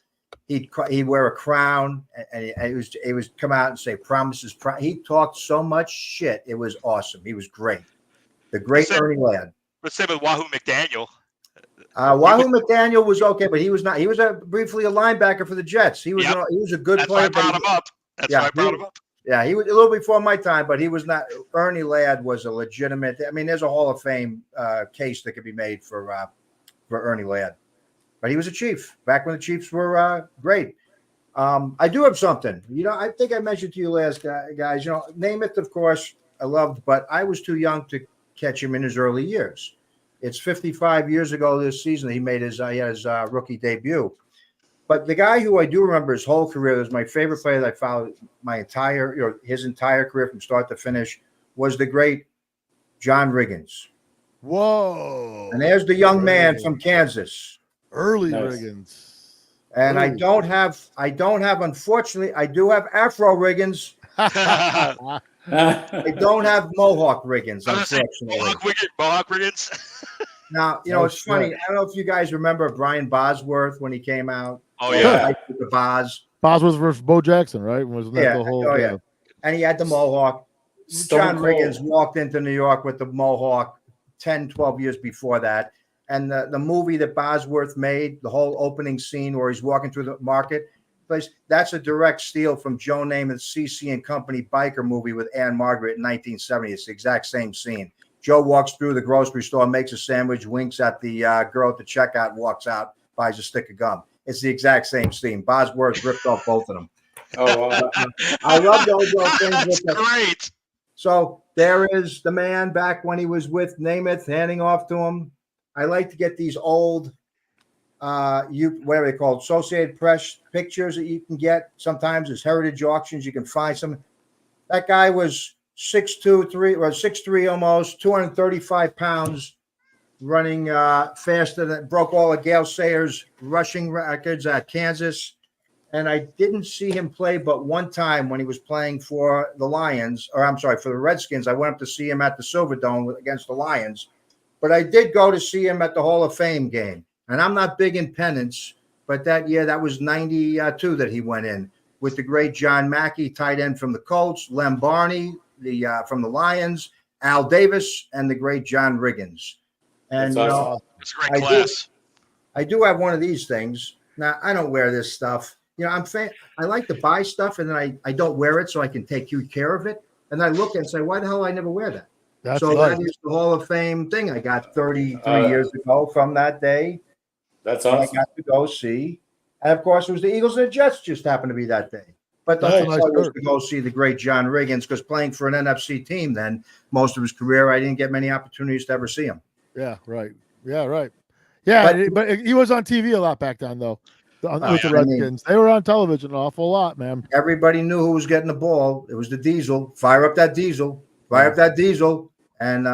He'd wear a crown, and he was come out and say promises. He talked so much shit. It was awesome. He was great. The great Ernie Ladd. Let's say with Wahoo McDaniel. Wahoo McDaniel was okay, but he was not. He was briefly a linebacker for the Jets. He was a good player. That's why I brought him up. That's why I brought him up. Yeah, he was a little before my time, but he was not. Ernie Ladd was a legitimate. I mean, there's a Hall of Fame case that could be made for Ernie Ladd, but he was a Chief back when the Chiefs were great. I do have something. I think I mentioned to you last guys. Namath, of course, I loved, but I was too young to catch him in his early years. It's 55 years ago this season he made his rookie debut. But the guy who I do remember his whole career, was my favorite player that I followed his entire career from start to finish, was the great John Riggins. Whoa! And there's the young man from Kansas, early Riggins. And I don't have, unfortunately, I do have Afro Riggins. I don't have Mohawk Riggins, unfortunately. Mohawk Riggins. Now, it's funny. I don't know if you guys remember Brian Bosworth when he came out. Oh, yeah. The Boz. Bosworth versus Bo Jackson, right? Wasn't that the whole? Yeah. And he had the Mohawk. John Riggins walked into New York with the Mohawk 10, 12 years before that. And the movie that Bosworth made, the whole opening scene where he's walking through the marketplace, that's a direct steal from Joe Namath's CC and Company biker movie with Anne Margaret in 1970. It's the exact same scene. Joe walks through the grocery store, makes a sandwich, winks at the girl at the checkout, walks out, buys a stick of gum. It's the exact same scene. Bosworth ripped off both of them. Oh, wow. I love those things. That's great. So there is the man back when he was with Namath, handing off to him. I like to get these old, whatever they call it, Associated Press pictures that you can get. Sometimes there's heritage auctions. You can find some. That guy was 6'3", almost 235 pounds, running faster than broke all of Gale Sayers' rushing records at Kansas. And I didn't see him play but one time when he was playing for the Lions, for the Redskins. I went up to see him at the Silverdome against the Lions. But I did go to see him at the Hall of Fame game. And I'm not big in pennants, but that year, that was 92 that he went in with the great John Mackey, tight end from the Colts, Lem Barney, from the Lions, Al Davis, and the great John Riggins. And That's awesome. It's a great class. I do have one of these things. Now, I don't wear this stuff. I like to buy stuff, and then I don't wear it so I can take good care of it. And I look and say, why the hell I never wear that? That is the Hall of Fame thing I got 33 years ago from that day. That's awesome. I got to go see. And, of course, it was the Eagles and the Jets just happened to be that day. But the whole point was to go see the great John Riggins, because playing for an NFC team then, most of his career, I didn't get many opportunities to ever see him. Yeah, right. Yeah, right. Yeah, but he was on TV a lot back then, though, with the Redskins. They were on television an awful lot, man. Everybody knew who was getting the ball. It was the Diesel. Fire up that Diesel. Fire up that Diesel. And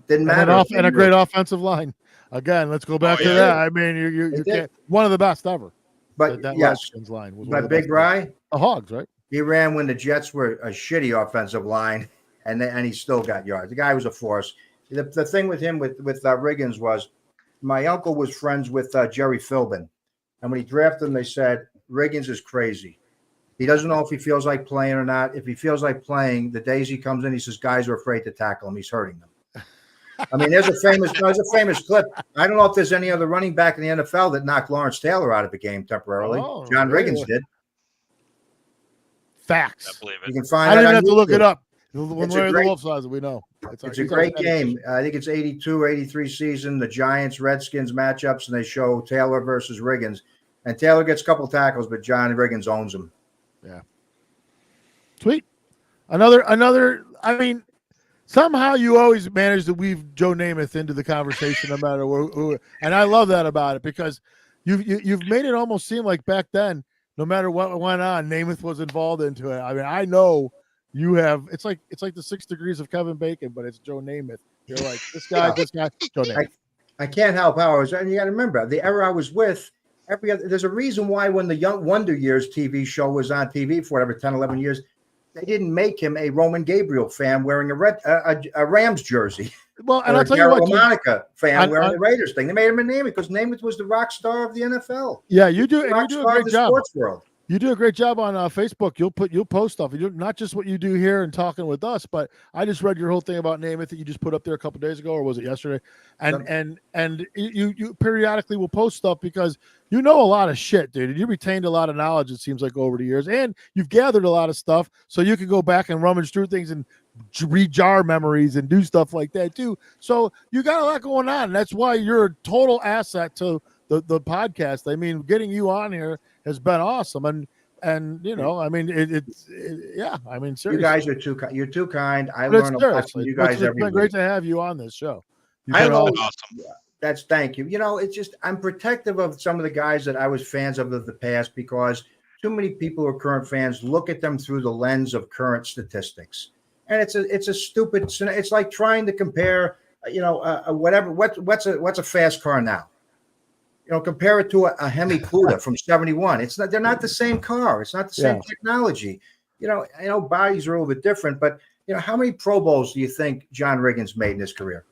didn't matter. And a great offensive line. Again, let's go back to that. I mean, you can't, one of the best ever. But that yes, line was but BigBri, the Hogs, right? He ran when the Jets were a shitty offensive line, and he still got yards. The guy was a force. The thing with him with Riggins was, my uncle was friends with Jerry Philbin, and when he drafted him, they said Riggins is crazy. He doesn't know if he feels like playing or not. If he feels like playing, the days he comes in, he says guys are afraid to tackle him. He's hurting them. I mean, there's a famous clip. I don't know if there's any other running back in the NFL that knocked Lawrence Taylor out of the game temporarily. John Riggins did. Facts. I believe it. You can find. I didn't have to look it up. It's the Wolf size, we know. It's a great game. I think it's 82, 83 season. The Giants Redskins matchups, and they show Taylor versus Riggins, and Taylor gets a couple tackles, but John Riggins owns him. Yeah. Sweet. Another. I mean, Somehow you always manage to weave Joe Namath into the conversation, no matter who. And I love that about it because you've made it almost seem like back then, no matter what went on, Namath was involved into it. I mean, I know you have. It's like the 6 degrees of Kevin Bacon, but it's Joe Namath. You're like this guy, Joe Namath. I can't help how I was. And you got to remember the era I was with. There's a reason why when the Young Wonder Years TV show was on TV for whatever 10, 11 years. They didn't make him a Roman Gabriel fan wearing a Rams jersey. Well, and I'll tell you what, Monica fan wearing the Raiders thing. They made him a Namath because Namath was the rock star of the NFL. Yeah, you do. And you do a great job. Sports world. You do a great job on Facebook. You'll post stuff. You do not just what you do here and talking with us, but I just read your whole thing about Namath that you just put up there a couple days ago, or was it yesterday? And you periodically will post stuff because you know a lot of shit, dude. And you retained a lot of knowledge. It seems like over the years, and you've gathered a lot of stuff, so you can go back and rummage through things and rejar memories and do stuff like that too. So you got a lot going on. And that's why you're a total asset to the podcast. I mean, getting you on here has been awesome, and you know, I mean, yeah. I mean, seriously, you're too kind. I learn a lot from you guys every week. It's been great to have you on this show. Awesome. Thank you. You know, it's just I'm protective of some of the guys that I was fans of the past because too many people who are current fans look at them through the lens of current statistics, and it's a stupid. It's like trying to compare, you know, whatever. What's a fast car now? You know, compare it to a Hemi Cuda from '71. It's not; they're not the same car. It's not the same technology. You know, I know bodies are a little bit different, but you know, how many Pro Bowls do you think John Riggins made in his career?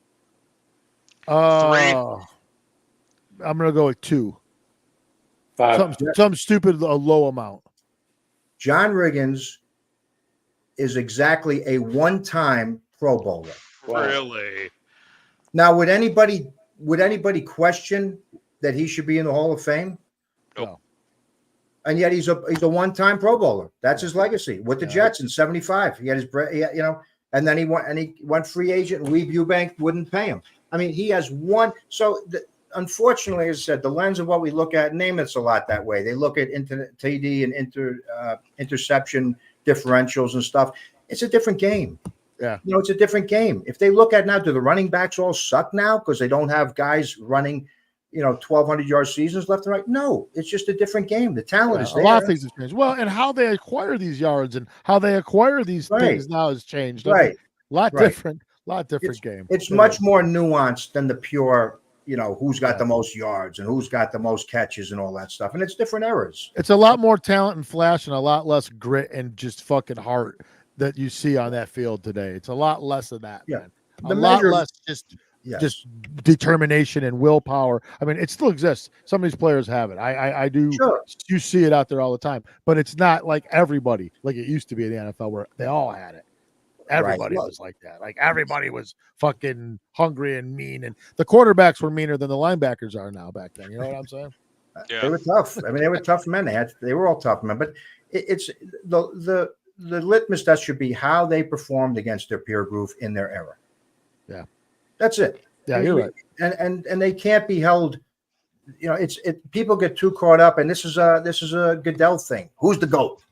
3. I'm gonna go with 2. 5. Some stupid low amount. John Riggins is exactly a one-time Pro Bowler. Wow. Really? Now, would anybody question that he should be in the Hall of Fame? Nope. And yet he's a one-time Pro Bowler. That's his legacy with the Jets in '75. He had his, you know, and then he went free agent. And Weeb Eubank wouldn't pay him. I mean, he has one. So unfortunately, as I said, the lens of what we look at, Namath's a lot that way. They look at TD and interception differentials and stuff. It's a different game. Yeah. You know, it's a different game. If they look at now, do the running backs all suck now because they don't have guys running, you know, 1,200-yard seasons left and right? No, it's just a different game. The talent is there. A lot of things have changed. Well, and how they acquire these yards and how they acquire these things now has changed. Right. I mean, a lot different game. It's much more nuanced than the pure, you know, who's got the most yards and who's got the most catches and all that stuff. And it's different eras. It's a lot more talent and flash and a lot less grit and just fucking heart that you see on that field today. It's a lot less of that, man. A lot less just determination and willpower. I mean, it still exists. Some of these players have it. I do. Sure. You see it out there all the time, but it's not like everybody, like it used to be in the NFL where they all had it. Everybody was like that. Like everybody was fucking hungry and mean, and the quarterbacks were meaner than the linebackers are now back then. You know what I'm saying? Yeah. They were tough. I mean, they were tough men. They were all tough men. But it's the litmus test should be how they performed against their peer group in their era. Yeah, that's it. Yeah, you're right. And they can't be held. You know, people get too caught up, and this is a Goodell thing. Who's the GOAT?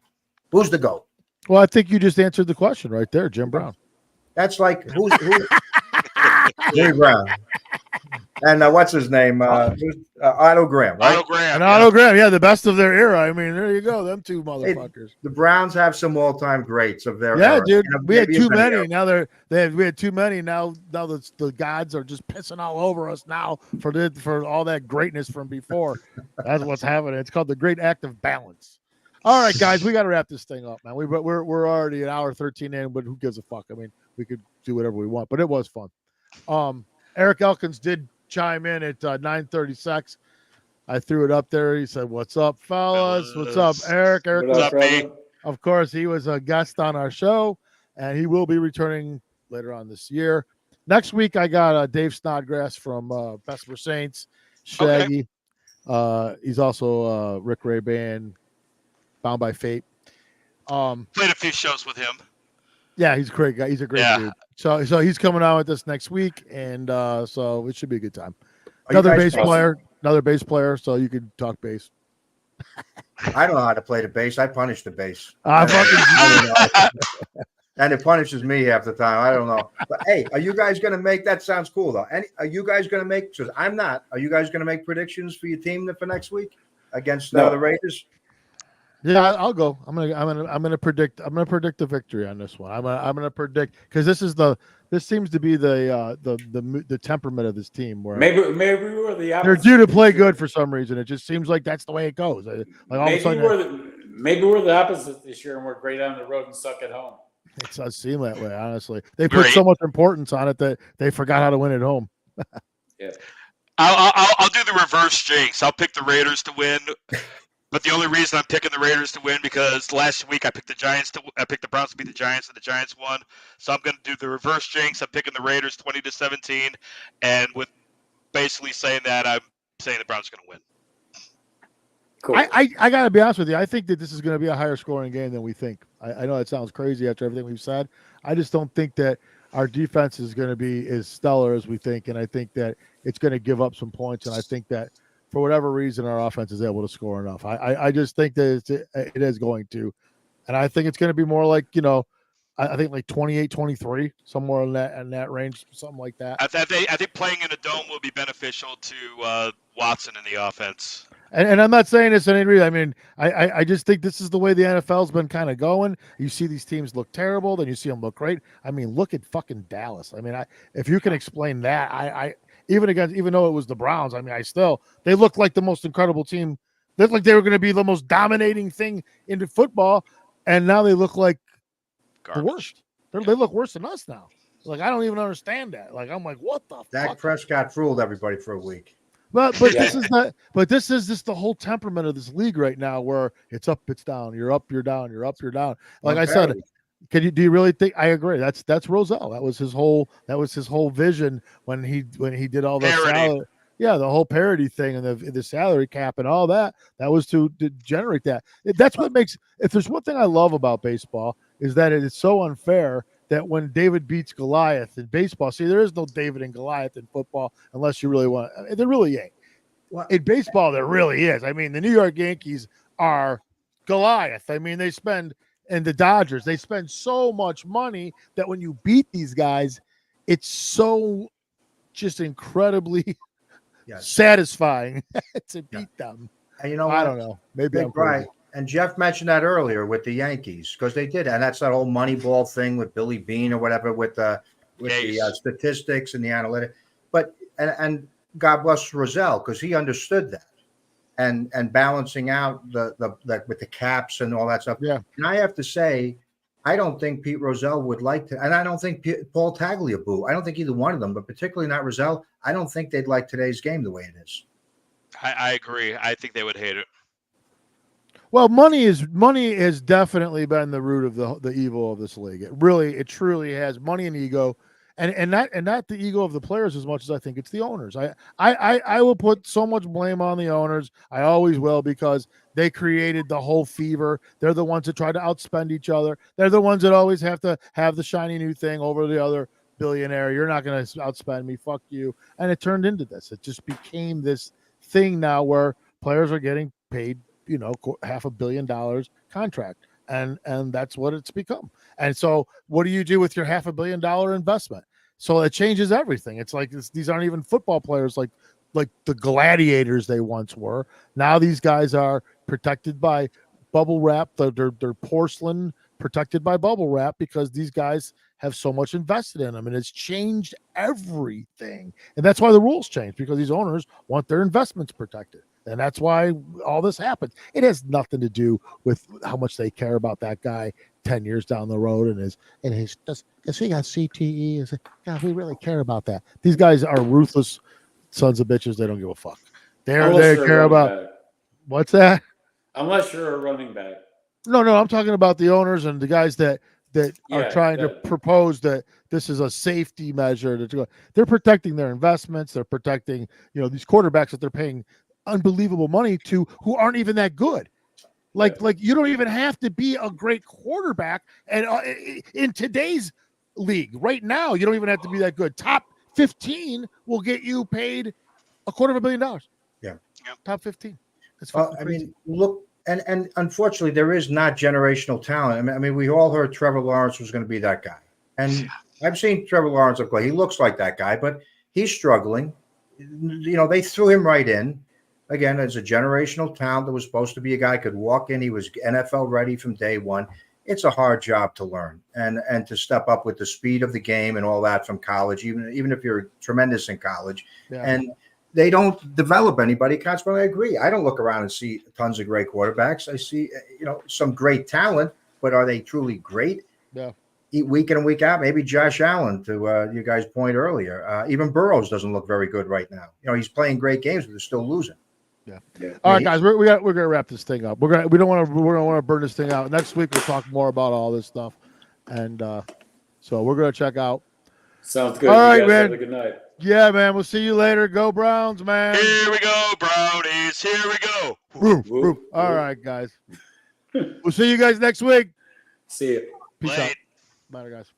Who's the GOAT? Well, I think you just answered the question right there, Jim Brown. That's like who's Jimmy Brown. And what's his name? Otto Graham, right? Otto Graham, yeah, the best of their era. I mean, there you go, them two motherfuckers. The Browns have some all-time greats of their era. Dude, we had too many. We had too many. Now the gods are just pissing all over us now for all that greatness from before. That's what's happening. It's called the Great Act of Balance. All right, guys, we got to wrap this thing up, man. We're already an hour 13 in, but who gives a fuck? I mean, we could do whatever we want, but it was fun. Eric Elkins did chime in at 9:36. I threw it up there. He said, "What's up, fellas? What's up, Eric? Eric, what's up, me?" Of course, he was a guest on our show, and he will be returning later on this year. Next week, I got Dave Snodgrass from Best for Saints, Shaggy. Okay. He's also Rick Ray Band, Bound by Fate. Played a few shows with him. Yeah, he's a great guy. He's a great dude. So he's coming on with us next week, and so it should be a good time. Another bass player, so you could talk bass. I don't know how to play the bass. I punish the bass. And it punishes me half the time. I don't know. But hey, are you guys going to make that? Sounds cool though. Are you guys going to make? Because I'm not. Are you guys going to make predictions for your team for next week against No. the Raiders? Yeah, I'll go. I'm gonna predict the victory on this one. I'm gonna predict because this seems to be the temperament of this team where Maybe we're the they're opposite. due to play good for some reason. It just seems like that's the way it goes. Like all of a Maybe sudden, maybe we're the opposite this year, and we're great on the road and suck at home. it does seem that way. Honestly, they put so much importance on it that they forgot how to win at home. Yeah. I'll do the reverse jinx. I'll pick the Raiders to win. But the only reason I'm picking the Raiders to win because last week I picked the Browns to beat the Giants and the Giants won. So I'm going to do the reverse jinx. I'm picking the Raiders 20-17, and with basically saying that I'm saying the Browns are going to win. Cool. I got to be honest with you. I think that this is going to be a higher scoring game than we think. I know it sounds crazy after everything we've said. I just don't think that our defense is going to be as stellar as we think, and I think that it's going to give up some points. And I think that for whatever reason, our offense is able to score enough. I just think that it is going to, and I think it's going to be more like I think like 28-23, somewhere in that range, something like that. I think playing in a dome will be beneficial to Watson in the offense. And I'm not saying this in any reason. I mean, I just think this is the way the NFL's been kind of going. You see these teams look terrible, then you see them look great. I mean, look at fucking Dallas. I mean, if you can explain that, even though it was the Browns, I mean, they looked like the most incredible team. They looked like they were going to be the most dominating thing into football, and now they look like Garbage. the worst. They look worse than us now. Like, I don't even understand that. Like, I'm like, what the Dak fuck? Prescott fooled everybody for a week. But this is not. But this is just the whole temperament of this league right now, where it's up, it's down. You're up, you're down. You're up, you're down. Like I said, do you really think? I agree. That's Roselle. That was his whole vision when he did all the salary. Yeah, the whole parity thing and the salary cap and all that. That was to generate that. That's what makes. If there's one thing I love about baseball is that it is so unfair. That when David beats Goliath in baseball, see, there is no David and Goliath in football unless you really want. There really ain't. Well, in baseball, there really is. I mean, the New York Yankees are Goliath. I mean, and the Dodgers, they spend so much money that when you beat these guys, it's so just incredibly satisfying to beat them. And you know I what? don't know. Maybe I'm right. crazy. And Jeff mentioned that earlier with the Yankees because they did, and that's that whole Moneyball thing with Billy Bean or whatever with the statistics and the analytics. But and God bless Roselle because he understood that, and balancing out the with the caps and all that stuff. Yeah. And I have to say, I don't think Pete Roselle would like to, and I don't think Paul Tagliabue. I don't think either one of them, but particularly not Roselle. I don't think they'd like today's game the way it is. I agree. I think they would hate it. Well, money has definitely been the root of the evil of this league. It truly has. Money and ego, and not the ego of the players as much as I think it's the owners. I will put so much blame on the owners. I always will because they created the whole fever. They're the ones that try to outspend each other. They're the ones that always have to have the shiny new thing over the other billionaire. You're not going to outspend me. Fuck you. And it turned into this. It just became this thing now where players are getting paid $500 million contract, and that's what it's become. And so what do you do with your $500 million investment? So it changes everything. It's like these aren't even football players like the gladiators they once were. Now these guys are protected by bubble wrap. They're porcelain protected by bubble wrap because these guys have so much invested in them, and it's changed everything. And that's why the rules changed, because these owners want their investments protected. And that's why all this happens. It has nothing to do with how much they care about that guy 10 years down the road and his does he got CTE? God, we really care about that. These guys are ruthless sons of bitches. They don't give a fuck. They care about what's that? Unless you're a running back. No, I'm talking about the owners and the guys that are trying to propose that this is a safety measure. They're protecting their investments. They're protecting, these quarterbacks that they're paying unbelievable money to who aren't even that good. Like you don't even have to be a great quarterback. And in today's league right now, you don't even have to be that good. Top 15 will get you paid $250 million. Yeah. Top 15. I mean, look and unfortunately, there is not generational talent. I mean, we all heard Trevor Lawrence was going to be that guy, and I've seen Trevor Lawrence play. He looks like that guy, but he's struggling. You know, they threw him right in again as a generational talent that was supposed to be a guy could walk in. He was NFL ready from day one. It's a hard job to learn and to step up with the speed of the game and all that from college, even if you're tremendous in college. Yeah. And they don't develop anybody. Consequently, I agree. I don't look around and see tons of great quarterbacks. I see, some great talent, but are they truly great? Yeah. Week in and week out, maybe Josh Allen, to you guys' point earlier. Even Burrows doesn't look very good right now. He's playing great games, but they're still losing. Yeah. All right, guys, we're gonna wrap this thing up. We don't want to burn this thing out. Next week we'll talk more about all this stuff, and so we're gonna check out. Sounds good. All You right, guys man. Have a good night. Yeah, man. We'll see you later. Go Browns, man. Here we go, Brownies. Here we go. Roof, Whoop, roof. All whoop. right, guys. We'll see you guys next week. See you. Peace Late. out. Bye, guys.